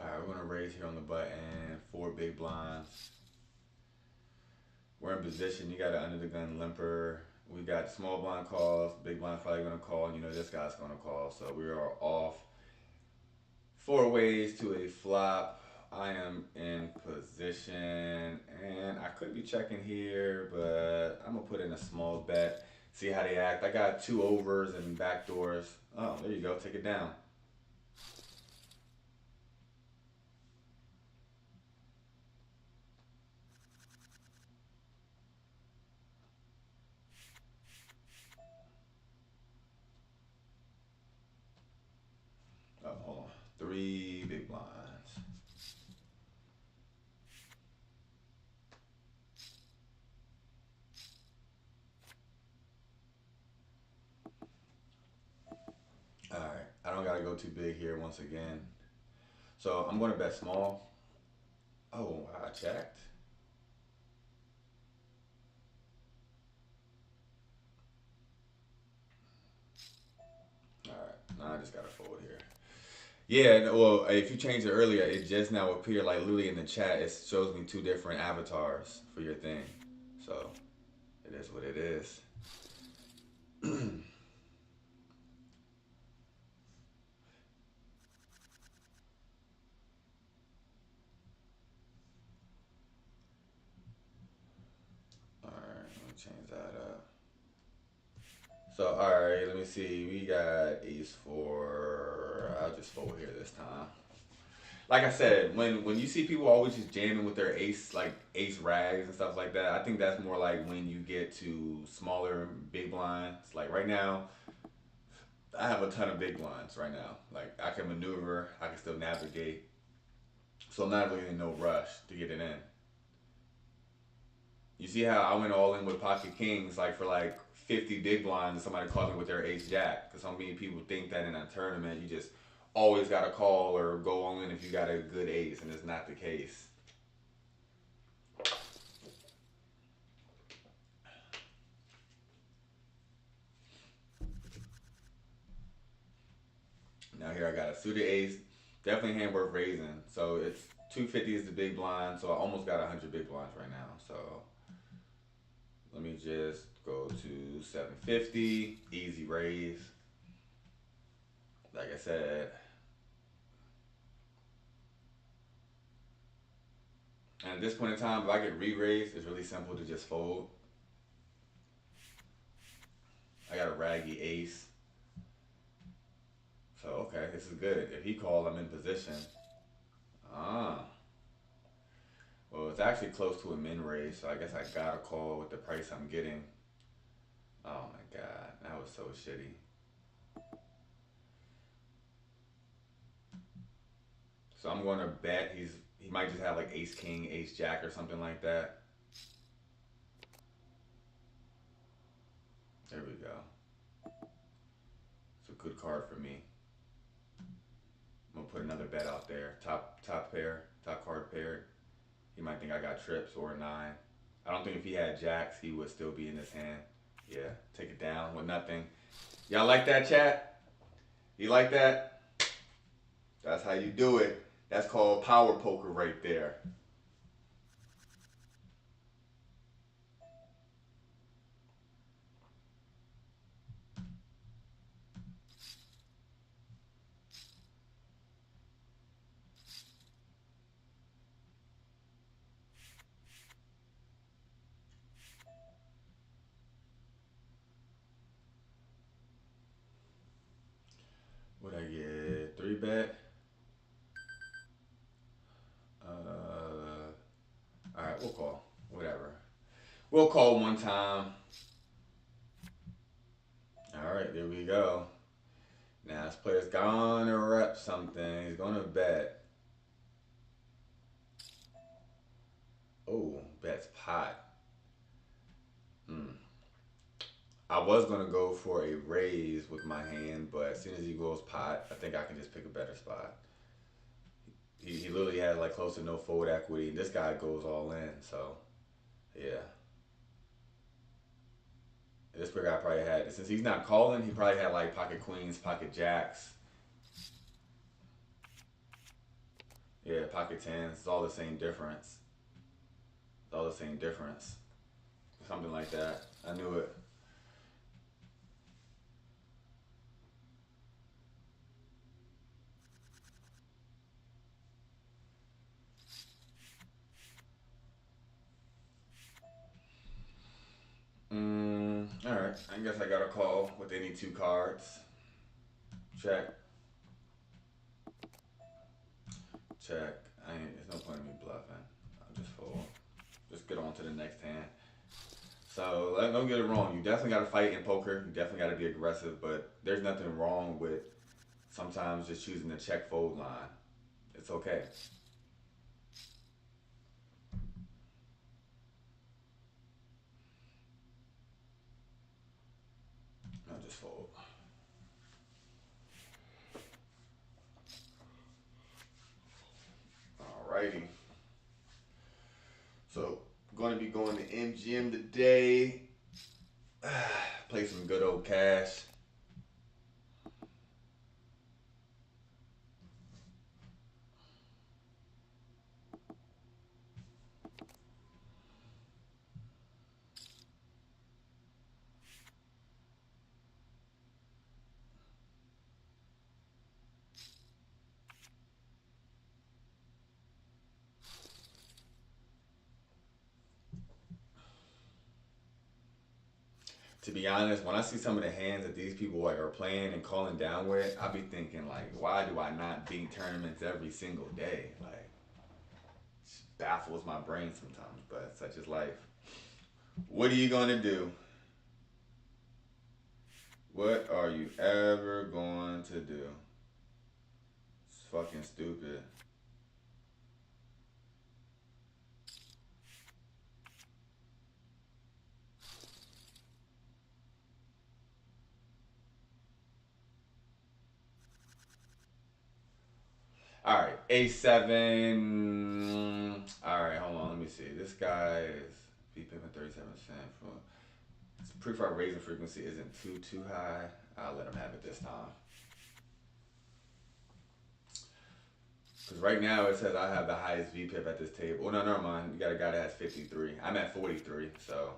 All right, we're gonna raise here on the button. 4 big blinds. We're in position. You got an under the gun limper. We got small blind calls. Big blind probably gonna call. And you know this guy's gonna call. So we are off 4 ways to a flop. I am in position, and I could be checking here, but I'm gonna put in a small bet. See how they act. I got 2 overs and backdoors. Oh, there you go. Take it down. Oh, hold on. 3 big blinds. All right. I don't gotta go too big here once again. So I'm gonna bet small. Oh, I checked. All right. Now I just gotta fold here. Yeah, well, if you changed it earlier, it just now appeared like literally in the chat. It shows me 2 different avatars for your thing. So it is what it is. All right, let me change that up. So, all right, let me see. We got ace four. I'll just fold here this time. Like I said, when you see people always just jamming with their ace, like ace rags and stuff like that, I think that's more like when you get to smaller big blinds. Like right now, I have a ton of big blinds right now. Like I can maneuver, I can still navigate. So I'm not really in no rush to get it in. You see how I went all in with pocket kings, like for like 50 big blinds, and somebody called me with their ace jack. Because so many people think that in a tournament, you just always got to call or go all in if you got a good ace, and it's not the case. Now here I got a suited ace, definitely hand worth raising. So it's 250 is the big blind, so I almost got 100 big blinds right now. So let me just go to 750, easy raise. Like I said, and at this point in time, if I get re-raised, it's really simple to just fold. I got a raggy ace. So okay, this is good. If he called, I'm in position. Ah, well, it's actually close to a min raise, so I guess I gotta call with the price I'm getting. Oh my god, that was so shitty. So I'm going to bet he might just have like ace king, ace jack, or something like that. There we go. So good card for me. I'm gonna put another bet out there. Top pair, top card pair. He might think I got trips or a nine. I don't think if he had jacks, he would still be in his hand. Yeah, take it down with nothing. Y'all like that, chat? You like that? That's how you do it. That's called power poker right there. What I get? 3-bet. All right, we'll call. Whatever. We'll call one time. All right, there we go. Now this player's gonna rep something. He's gonna bet. Oh, bets pot. Hmm. I was gonna go for a raise with my hand, but as soon as he goes pot, I think I can just pick a better spot. He literally had like close to no fold equity. This guy goes all in, so yeah. This guy probably had, since he's not calling, he probably had like pocket queens, pocket jacks. Yeah, pocket tens. It's all the same difference. It's all the same difference. Something like that. I knew it. All right. I guess I got a call with any two cards. Check. Check. There's no point in me bluffing. I'll just fold. Just get on to the next hand. So don't get it wrong. You definitely got to fight in poker. You definitely got to be aggressive. But there's nothing wrong with sometimes just choosing the check fold line. It's okay. I'll just fold. Alrighty. So going to be going to MGM today. Play some good old cash. To be honest, when I see some of the hands that these people like are playing and calling down with, I be thinking like, why do I not beat tournaments every single day? Like, it baffles my brain sometimes, but such is life. What are you gonna do? What are you ever going to do? It's fucking stupid. All right, A7. All right, hold on. Let me see. This guy is VPIP at 37%. His pre-flop raising frequency isn't too high. I'll let him have it this time. Because right now it says I have the highest VPIP at this table. Oh, no, never mind. You got a guy that has 53. I'm at 43, so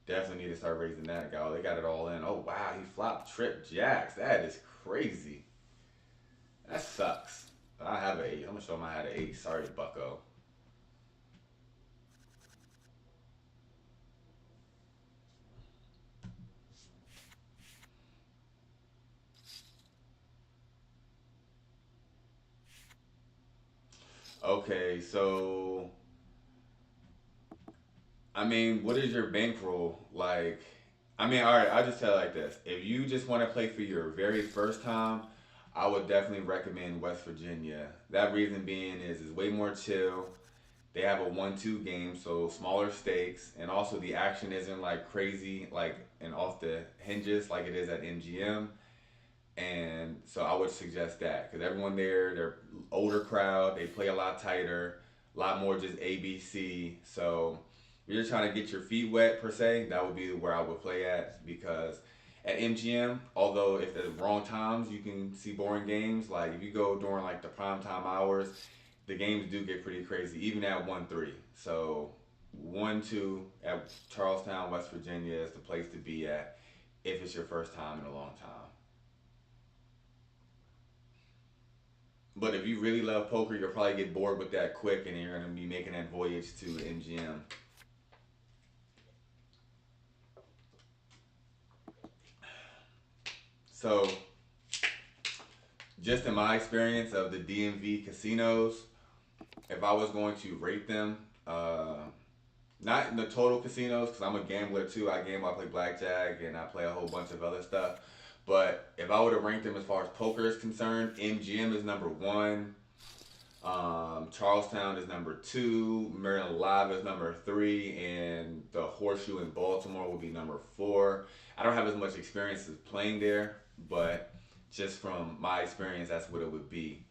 definitely need to start raising that guy. Oh, they got it all in. Oh, wow. He flopped trip jacks. That is crazy. That sucks. I have an 8. I'm going to show him I had an 8. Sorry, bucko. Okay, so I mean, what is your bankroll like? I mean, all right, I'll just tell you like this. If you just want to play for your very first time, I would definitely recommend West Virginia. That reason being is it's way more chill. They have a 1-2 game, so smaller stakes, and also the action isn't like crazy, like and off the hinges like it is at MGM. And so I would suggest that because everyone there, they're older crowd, they play a lot tighter, a lot more just ABC. So if you're just trying to get your feet wet per se, that would be where I would play at because at MGM, although if the wrong times you can see boring games, like if you go during like the prime time hours, the games do get pretty crazy, even at 1-3. So 1-2 at Charlestown, West Virginia is the place to be at if it's your first time in a long time. But if you really love poker, you'll probably get bored with that quick, and you're gonna be making that voyage to MGM. So, just in my experience of the DMV casinos, if I was going to rate them, not in the total casinos, because I'm a gambler too. I gamble, I play blackjack, and I play a whole bunch of other stuff. But if I were to rank them as far as poker is concerned, MGM is number one. Charlestown is number two. Maryland Live is number three, and the Horseshoe in Baltimore will be number four. I don't have as much experience as playing there, but just from my experience, that's what it would be.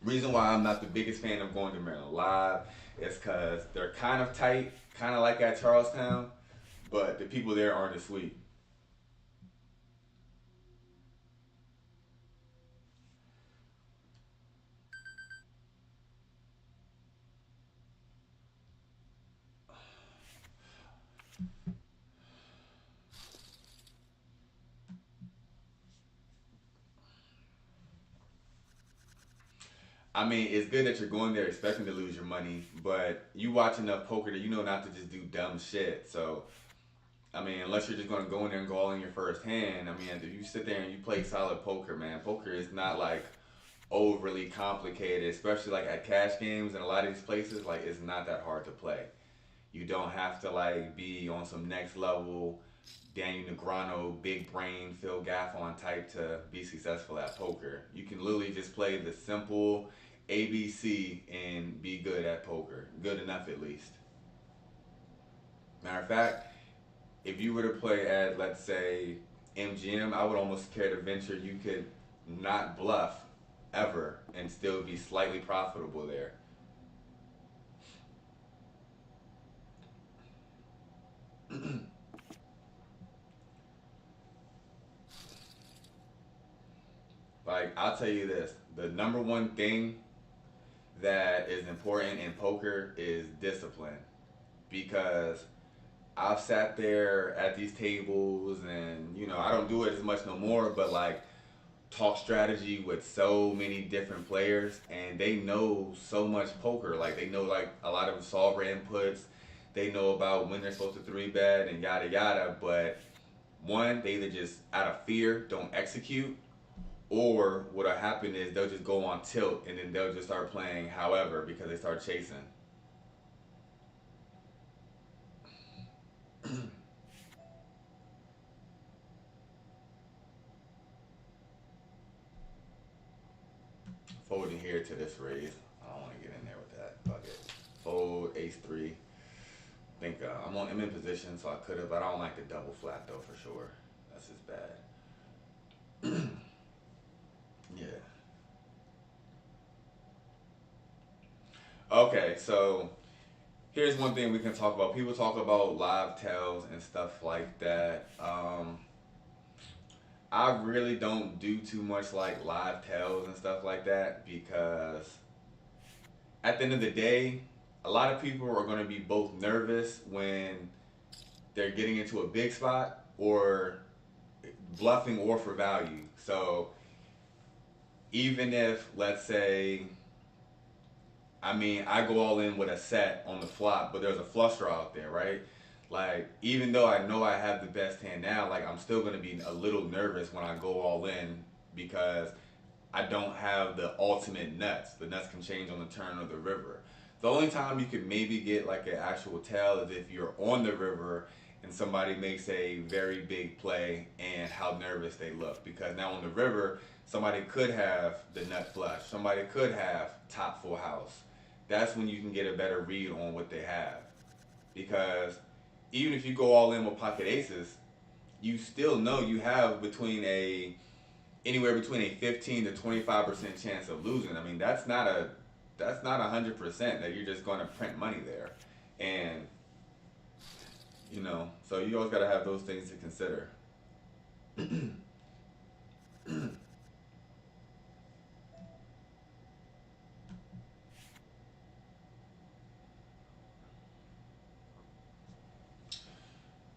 Reason why I'm not the biggest fan of going to Maryland Live is because they're kind of tight, kind of like at Charlestown, but the people there aren't as sweet. I mean, it's good that you're going there expecting to lose your money, but you watch enough poker that you know not to just do dumb shit. So, I mean, unless you're just going to go in there and go all in your first hand, I mean, if you sit there and you play solid poker, man, poker is not like overly complicated, especially like at cash games and a lot of these places, like it's not that hard to play. You don't have to like be on some next level Daniel Negreanu, big brain, Phil Gaffon type to be successful at poker. You can literally just play the simple ABC and be good at poker. Good enough at least. Matter of fact, if you were to play at, let's say, MGM, I would almost care to venture you could not bluff ever and still be slightly profitable there. Like, I'll tell you this, the number one thing that is important in poker is discipline because I've sat there at these tables and I don't do it as much no more, but like talk strategy with so many different players and they know so much poker. Like they know like a lot of solver inputs. They know about when they're supposed to three bet and yada yada, but one, they either just out of fear don't execute, or what'll happen is they'll just go on tilt and then they'll just start playing however because they start chasing. Folding here to this raise. I don't want to get in there with that bucket. Fold ace three. I think I'm in position, so I could have, but I don't like the double flat though for sure. That's just bad. Yeah. Okay, so here's one thing we can talk about. People talk about live tells and stuff like that. I really don't do too much like live tells and stuff like that because at the end of the day, a lot of people are going to be both nervous when they're getting into a big spot or bluffing or for value. So even if, let's say, I mean, I go all in with a set on the flop, but there's a flush draw out there, right? Like, even though I know I have the best hand now, like, I'm still going to be a little nervous when I go all in because I don't have the ultimate nuts. The nuts can change on the turn of the river. The only time you could maybe get like an actual tell is if you're on the river and somebody makes a very big play and how nervous they look. Because now on the river, somebody could have the nut flush, somebody could have top full house. That's when you can get a better read on what they have. Because even if you go all in with pocket aces, you still know you have between a anywhere between a 15 to 25% chance of losing. I mean, that's not 100% that you're just going to print money there, and so you always got to have those things to consider.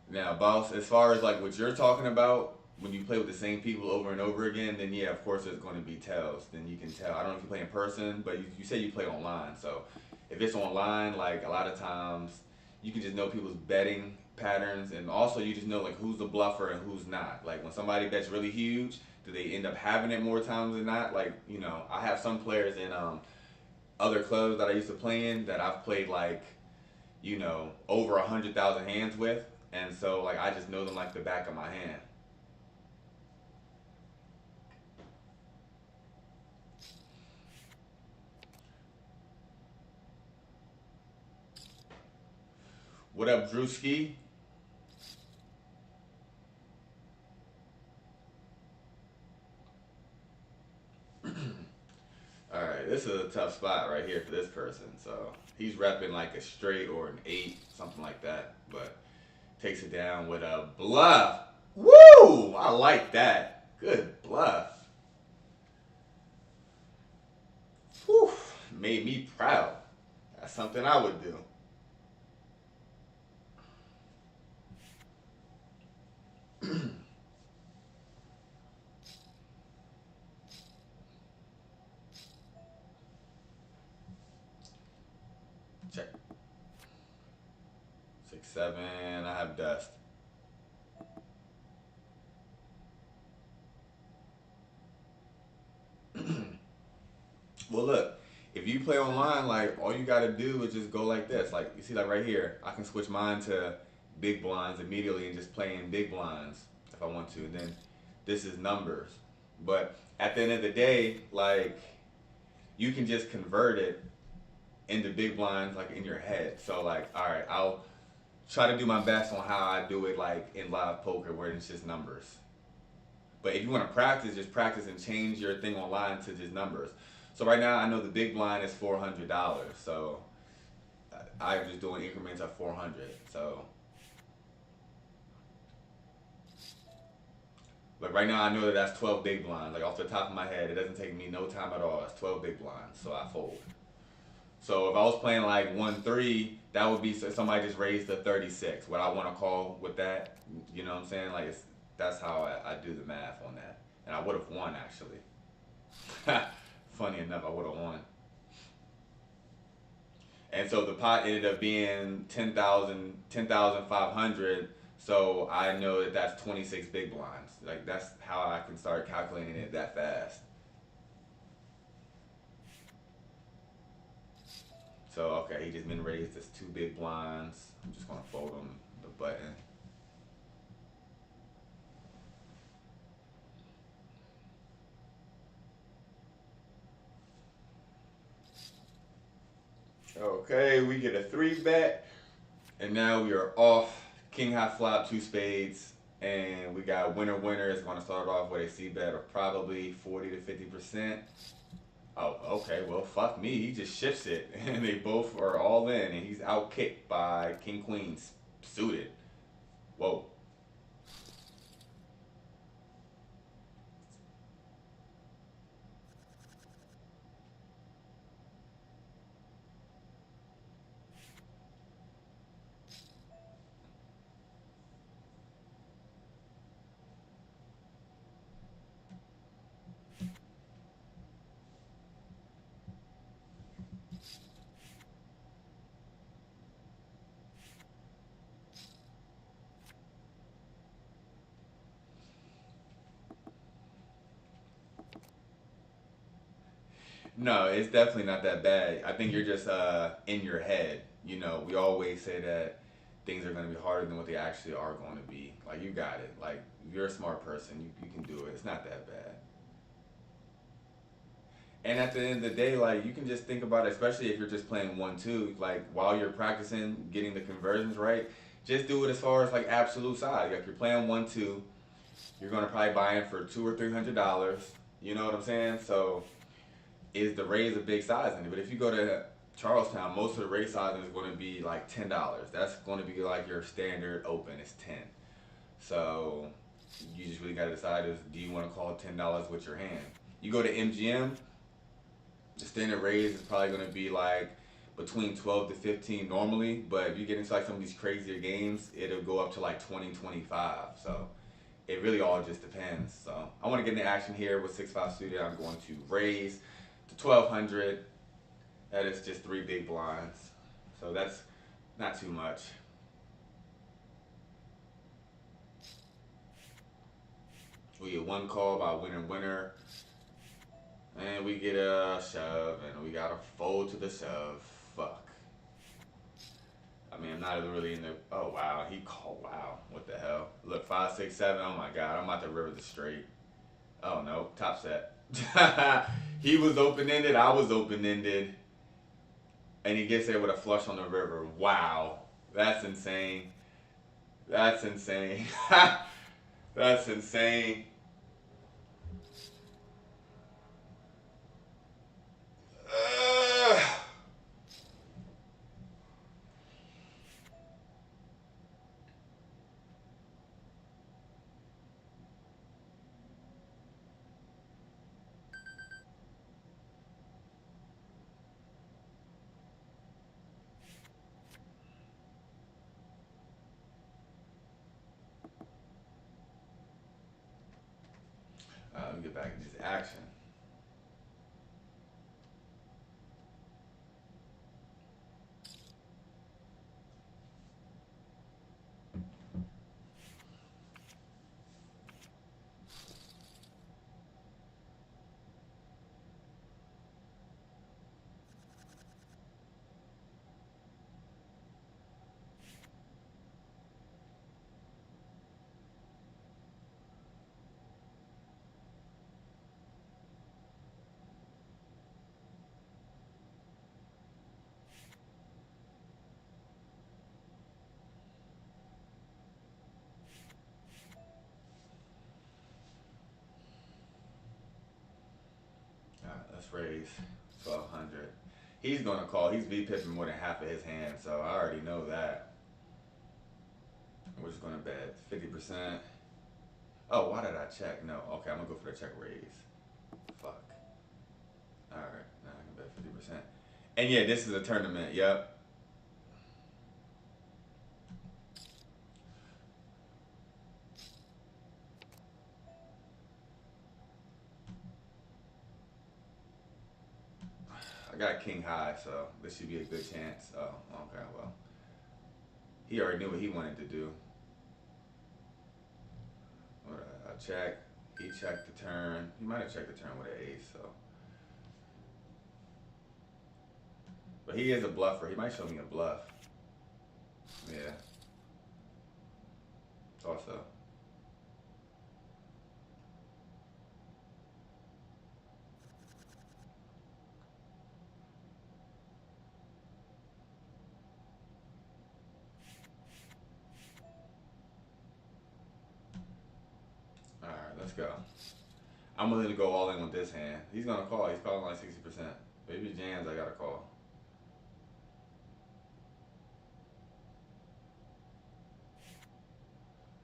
Now, boss, as far as like what you're talking about, when you play with the same people over and over again, then yeah, of course there's going to be tells. Then you can tell. I don't know if you play in person, but you say you play online. So if it's online, like a lot of times you can just know people's betting patterns, and also you just know like who's the bluffer and who's not. Like when somebody bets really huge, do they end up having it more times than not? Like I have some players in other clubs that I used to play in that I've played like over 100,000 hands with, and so like I just know them like the back of my hand. What up, Drewski? All right, this is a tough spot right here for this person. So he's repping like a straight or an eight, something like that, but takes it down with a bluff. Woo! I like that. Good bluff. Whew, made me proud. That's something I would do. Check. 6, 7. I have dust. Well, look, if you play online, like all you gotta do is just go like this. Like you see, like right here, I can switch mine to big blinds immediately and just play in big blinds if I want to. And then this is numbers. But at the end of the day, like you can just convert it into big blinds like in your head. So like, all right, I'll try to do my best on how I do it like in live poker where it's just numbers. But if you want to practice, just practice and change your thing online to just numbers. So right now I know the big blind is $400. So I'm just doing increments of 400. So like right now I know that that's 12 big blinds. Like off the top of my head, it doesn't take me no time at all. That's 12 big blinds. So I fold. So if I was playing like 1-3, that would be somebody just raised to 36. What I want to call with that, you know what I'm saying? Like that's how I do the math on that, and I would have won actually. Funny enough, I would have won. And so the pot ended up being 10,500. So I know that that's 26 big blinds. Like that's how I can start calculating it that fast. So okay, he just been raised as two big blinds. I'm just gonna fold him the button. Okay, we get a 3 bet, and now we are off. King high flop, two spades, and we got winner winner. It's gonna start off with a C bet of probably 40 to 50%. Oh, okay. Well, fuck me. He just shifts it, and they both are all in, and he's out kicked by King Queens suited. Whoa. No, it's definitely not that bad. I think you're just in your head. We always say that things are going to be harder than what they actually are going to be. Like you got it. Like you're a smart person. You can do it. It's not that bad. And at the end of the day, like you can just think about it, especially if you're just playing 1-2. Like while you're practicing getting the conversions right, just do it as far as like absolute size. Like you're playing 1-2, You're gonna probably buy in for $200 or $300. You know what I'm saying? So is the raise a big size in it? But if you go to Charlestown, most of the raise size is going to be like $10. That's going to be like your standard open. It's 10. So you just really got to decide is do you want to call $10 with your hand? You go to MGM, the standard raise is probably going to be like between 12 to 15 normally, but if you get into like some of these crazier games, it'll go up to like 20, 25. So it really all just depends. So I want to get into action here with 6-5 suited. I'm going to raise to 1200. That is just 3 big blinds. So that's not too much. We get one call by winner. And we get a shove, and we got to fold to the shove. Fuck. I mean, I'm not even really in the. Oh wow, he called. Wow, what the hell? Look, 5, 6, 7. Oh my god, I'm about to river the straight. Oh no, top set. He was open ended. I was open ended, and he gets there with a flush on the river. Wow, that's insane. That's insane. That's insane. Uh, let me get back into this action. Let's raise 1200. He's gonna call. He's V pipping more than half of his hand, so I already know that. We're just gonna bet 50%. Oh, why did I check? No, okay, I'm gonna go for the check raise. Fuck. All right, now I can bet 50%. And yeah, this is a tournament. Yep. I got king high, so this should be a good chance. Oh, okay, well. He already knew what he wanted to do. All right, I check. He checked the turn. He might have checked the turn with an ace, so. But he is a bluffer. He might show me a bluff. Yeah. Also. All right, let's go. I'm willing to go all in with this hand. He's gonna call. He's calling like 60%. Maybe jams. I gotta call.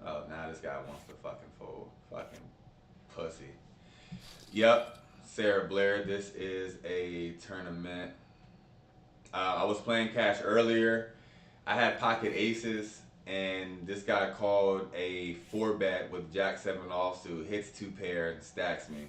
Oh, now this guy wants to fucking fold. Fucking pussy. Yep, Sarah Blair. This is a tournament. I was playing cash earlier. I had pocket aces, and this guy called a 4-bet with Jack 7 offsuit, hits 2 pair, and stacks me.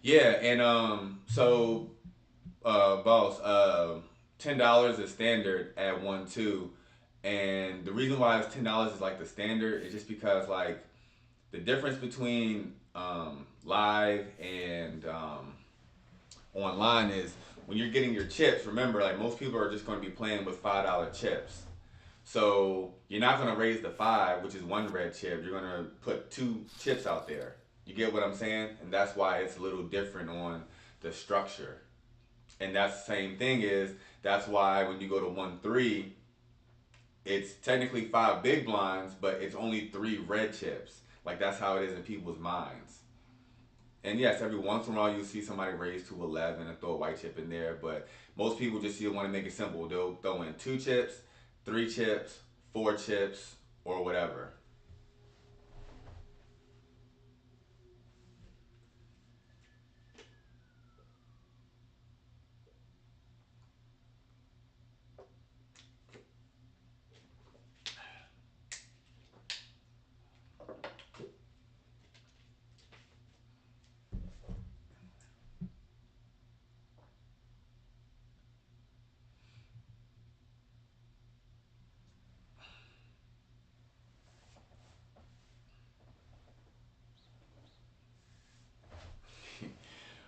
Yeah, and so boss, $10 is standard at 1-2, and the reason why it's $10 is like the standard is just because like the difference between live and online is when you're getting your chips, remember, like most people are just going to be playing with $5 chips. So you're not going to raise the five, which is one red chip. You're going to put two chips out there. You get what I'm saying? And that's why it's a little different on the structure. And that's the same thing is that's why when you go to 1-3, it's technically five big blinds, but it's only three red chips. Like that's how it is in people's minds. And yes, every once in a while you'll see somebody raise to 11 and throw a white chip in there, but most people just want to make it simple. They'll throw in two chips, three chips, four chips, or whatever.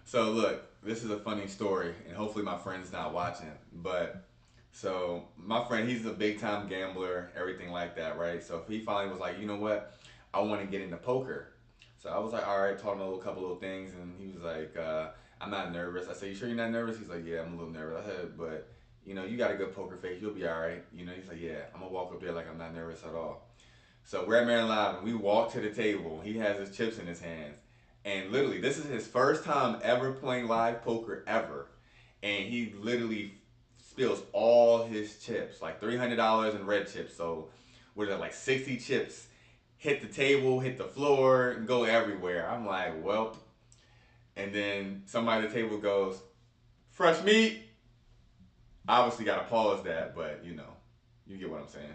So look, this is a funny story, and hopefully my friend's not watching. But so my friend, he's a big time gambler, everything like that, right? So he finally was like, you know what, I want to get into poker. So I was like, all right, taught him a couple little things, and he was like, I'm not nervous. I said, you sure you're not nervous? He's like, yeah, I'm a little nervous. I said, but you got a good poker face, you'll be all right. He's like, yeah, I'm gonna walk up there like I'm not nervous at all. So we're at Maryland Live, and we walk to the table. He has his chips in his hands. And literally, this is his first time ever playing live poker ever. And he literally spills all his chips, like $300 in red chips. So, what is that, like 60 chips hit the table, hit the floor, and go everywhere. I'm like, well. And then somebody at the table goes, fresh meat. Obviously, got to pause that, but you get what I'm saying.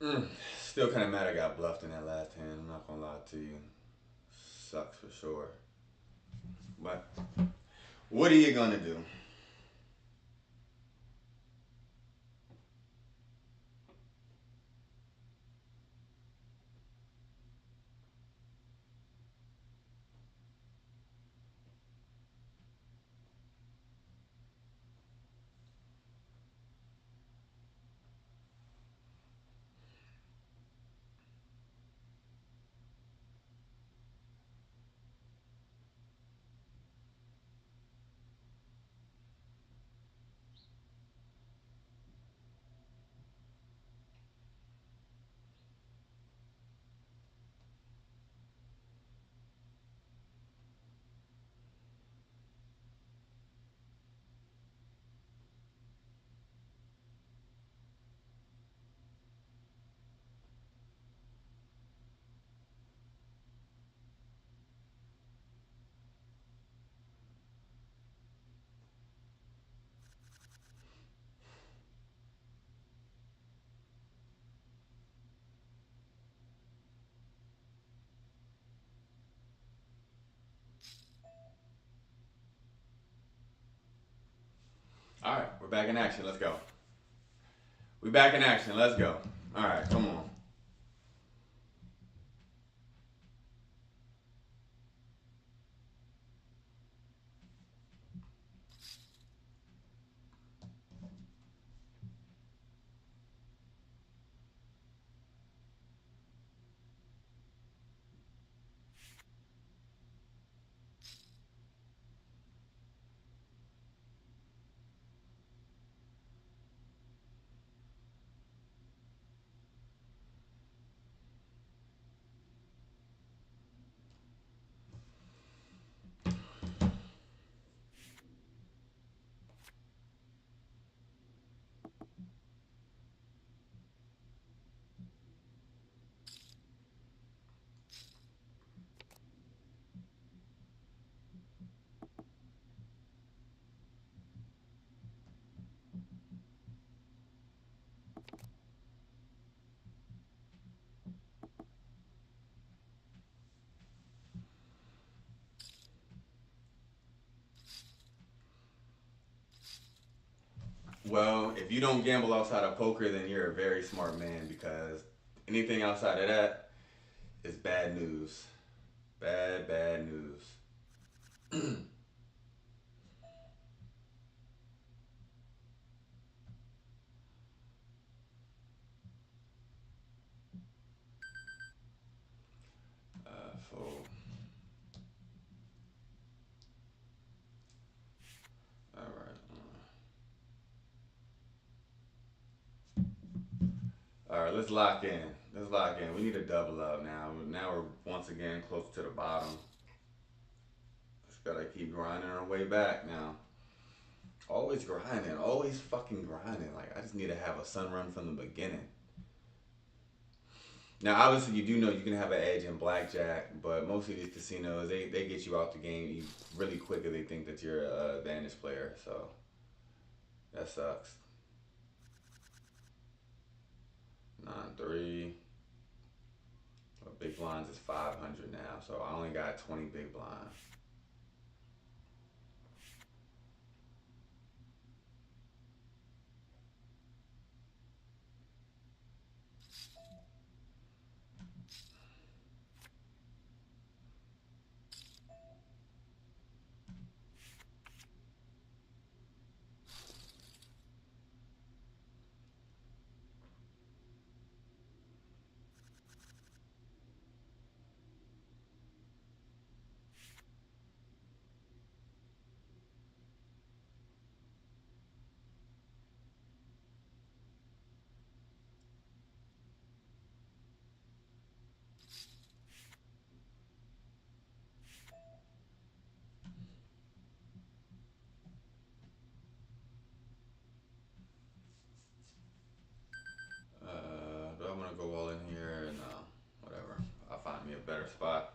Mm. Still kind of mad I got bluffed in that last hand. I'm not gonna lie to you. Sucks for sure. But what are you gonna do? All right, we're back in action. Let's go. We back in action. Let's go. All right, come on. Well, if you don't gamble outside of poker, then you're a very smart man because anything outside of that is bad news. Bad, bad news. Fold. All right. All right, let's lock in. Let's lock in. We need a double up now. Now we're once again close to the bottom. Just gotta keep grinding our way back now. Always grinding. Always fucking grinding. Like, I just need to have a sun run from the beginning. Now, obviously, you do know you can have an edge in blackjack, but most of these casinos, they get you out the game really quick if they think that you're a advantage player. So, that sucks. 9-3. Well, big blinds is 500 now, so I only got 20 big blinds. Do I want to go all in here? No, whatever. I'll find me a better spot.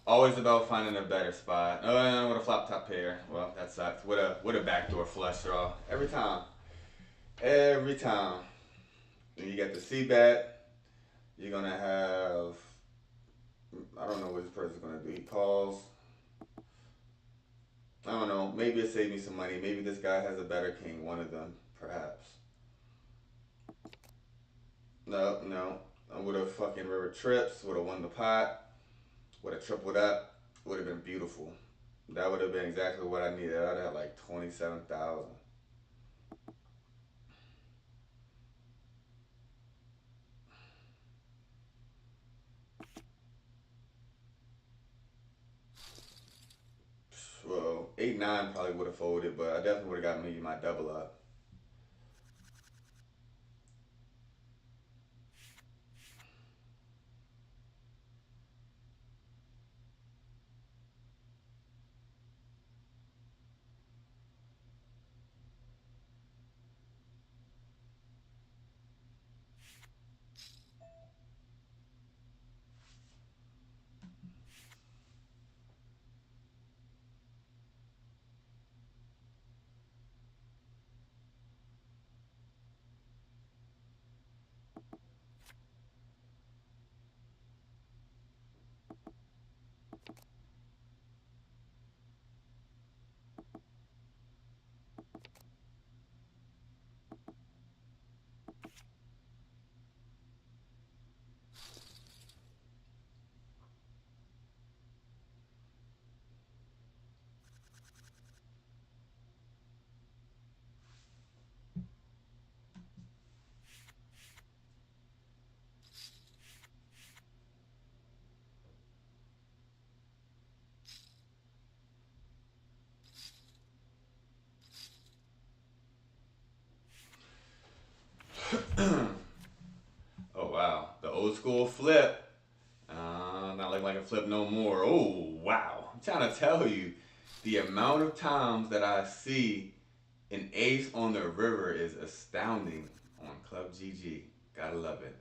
Always about finding a better spot. Oh, with a flop top pair. Well, that sucks. With a backdoor flush draw every time. Every time. Then you get the C bet. You're gonna have. I don't know what this person's gonna do. He calls. I don't know. Maybe it saved me some money. Maybe this guy has a better king. One of them, perhaps. No, no. I would have fucking river trips. Would have won the pot. Would have tripled up. Would have been beautiful. That would have been exactly what I needed. I'd have like 27,000. Well, 8-9 probably would have folded, but I definitely would have got maybe my double up. Oh wow, the old school flip. Not looking like a flip no more. Oh wow, I'm trying to tell you, the amount of times that I see an ace on the river is astounding on Club GG. Gotta love it.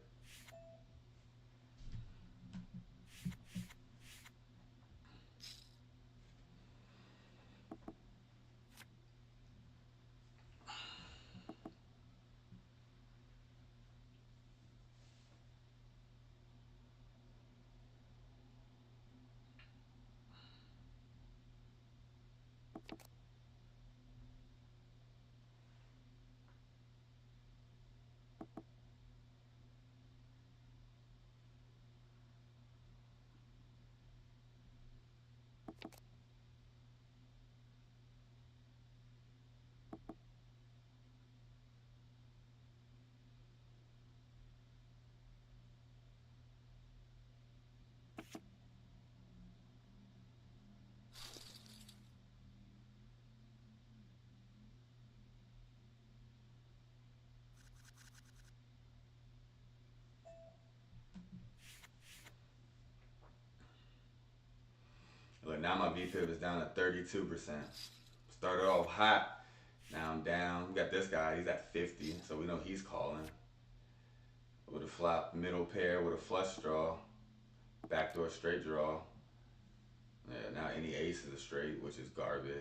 Look, now my VPIP is down at 32%. Started off hot. Now I'm down. We got this guy. He's at 50, so we know he's calling. With a flop middle pair with a flush draw. Backdoor straight draw. Yeah, now any ace is a straight, which is garbage.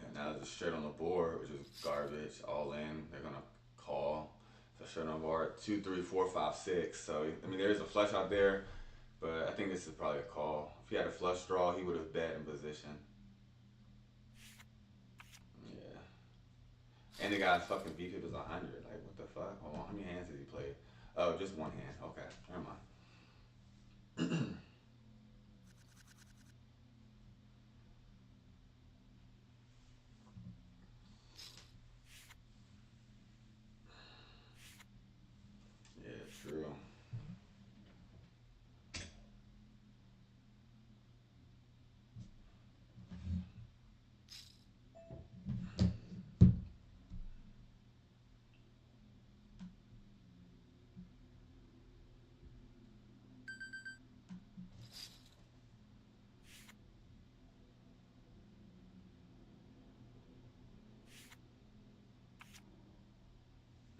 And now there's a straight on the board, which is garbage. All in. They're gonna call. So straight on the board 2, 3, 4, 5, 6. So I mean, there's a flush out there, but I think this is probably a call. If he had a flush draw, he would have bet in position. Yeah. And the guy's fucking VPIP is 100. Like, what the fuck? Hold on, how many hands did he play? Oh, just one hand. Okay, never mind. Yeah, true.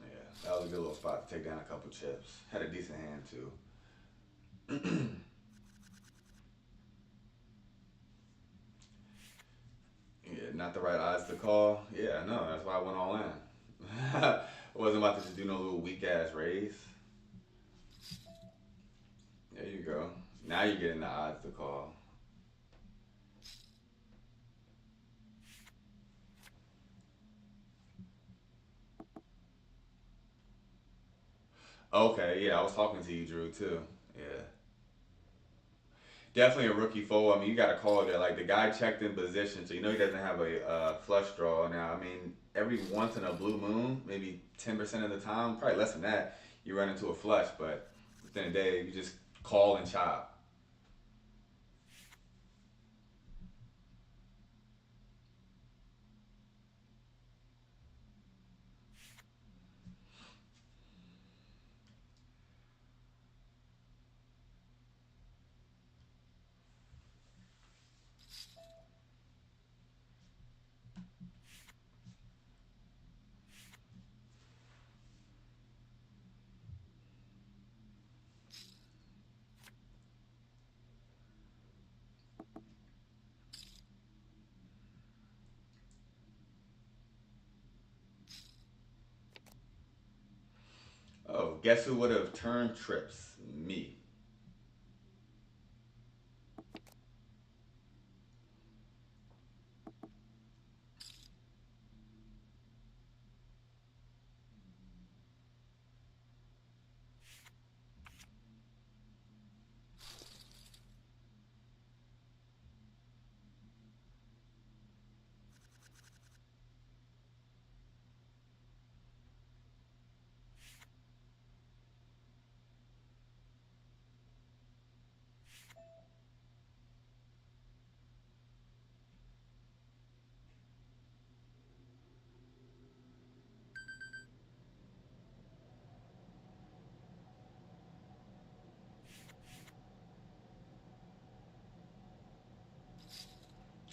Yeah, that was a good little spot to take down a couple chips. Had a decent hand too. Yeah, not the right odds to call. Yeah, no, that's why I went all in. I wasn't about to just do no little weak ass raise. There you go. Now you're getting the odds to call. Okay, yeah, I was talking to you, Drew, too. Yeah. Definitely a rookie fold. I mean, you got to call there. Like, the guy checked in position, so you know he doesn't have a flush draw. Now, I mean, every once in a blue moon, maybe 10% of the time, probably less than that, you run into a flush. But at the end of the day, you just call and chop. Oh, guess who would have turned trips? Me.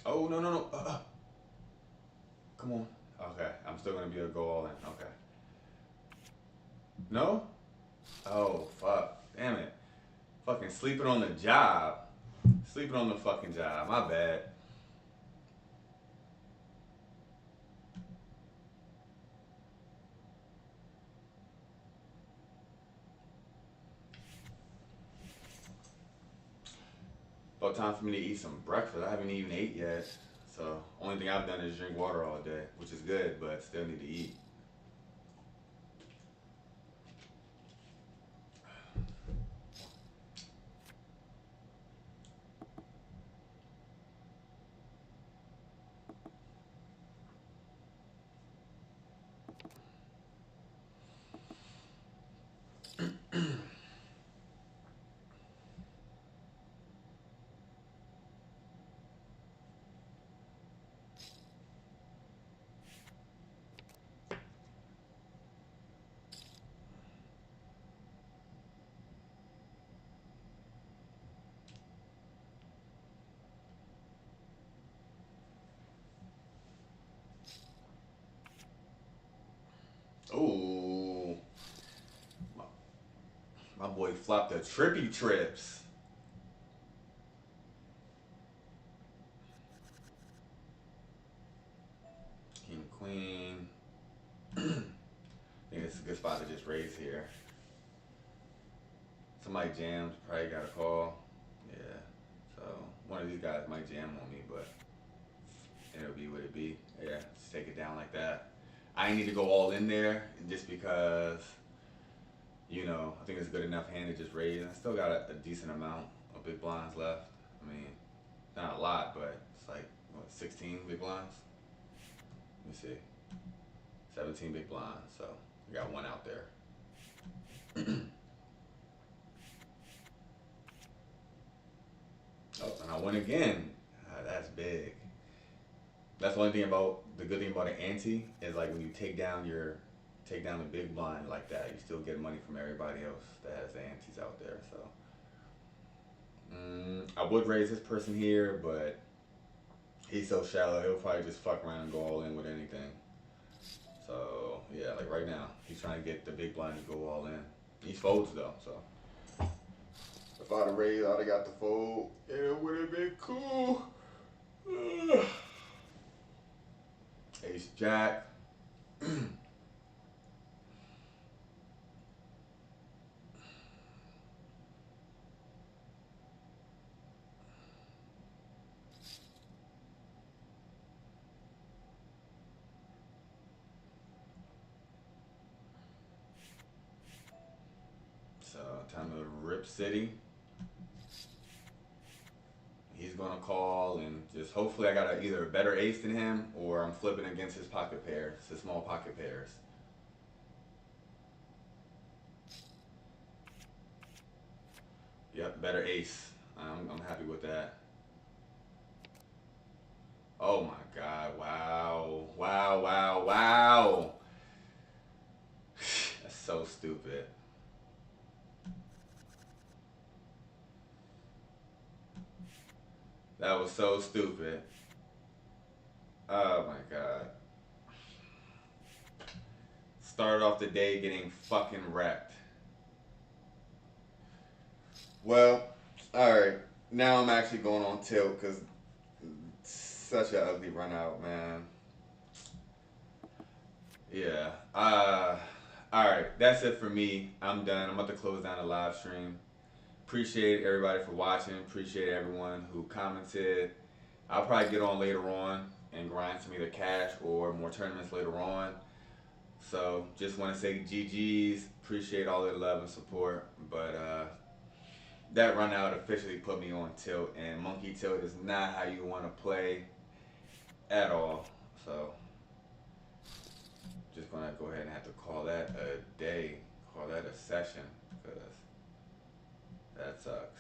Oh, no, no, no. Come on. Okay, I'm still going to be able to go all in. Okay. No? Oh, fuck. Damn it. Fucking sleeping on the job. Sleeping on the fucking job. My bad. About time for me to eat some breakfast. I haven't even ate yet. So, only thing I've done is drink water all day, which is good, but still need to eat. Ooh. My boy flopped the trippy trips. King, queen. I think this is a good spot to just raise here. Somebody jams, probably got a call. Yeah. So one of these guys might jam on me, but it'll be what it be. Yeah, just take it down like that. I need to go all in there just because, I think it's a good enough hand to just raise. I still got a decent amount of big blinds left. I mean, not a lot, but it's like, what, 16 big blinds? Let me see. 17 big blinds, so we got one out there. Oh, and I win again. That's big. That's one thing about the good thing about an ante is like when you take down the big blind like that, you still get money from everybody else that has the antes out there. So I would raise this person here, but he's so shallow, he'll probably just fuck around and go all in with anything. So yeah, like right now, he's trying to get the big blind to go all in. He folds though, so if I'd have raised, I'd have got the fold, and it would have been cool. Ace Jack. So time to rip city. He's gonna call and just hopefully I got either a better ace than him or I'm flipping against his pocket pairs, his small pocket pairs. Yep, better ace. I'm happy with that. Oh my god, wow. Wow, wow, wow. That's so stupid. That was so stupid. Oh my god. Started off the day getting fucking wrecked. Well, alright. Now I'm actually going on tilt because such an ugly run out, man. Yeah. Alright. That's it for me. I'm done. I'm about to close down the live stream. Appreciate everybody for watching. Appreciate everyone who commented. I'll probably get on later on and grind some either cash or more tournaments later on. So just want to say GG's. Appreciate all the love and support. But that run out officially put me on tilt, and monkey tilt is not how you want to play at all. So just gonna go ahead and have to call that a day, call that a session, because that sucks.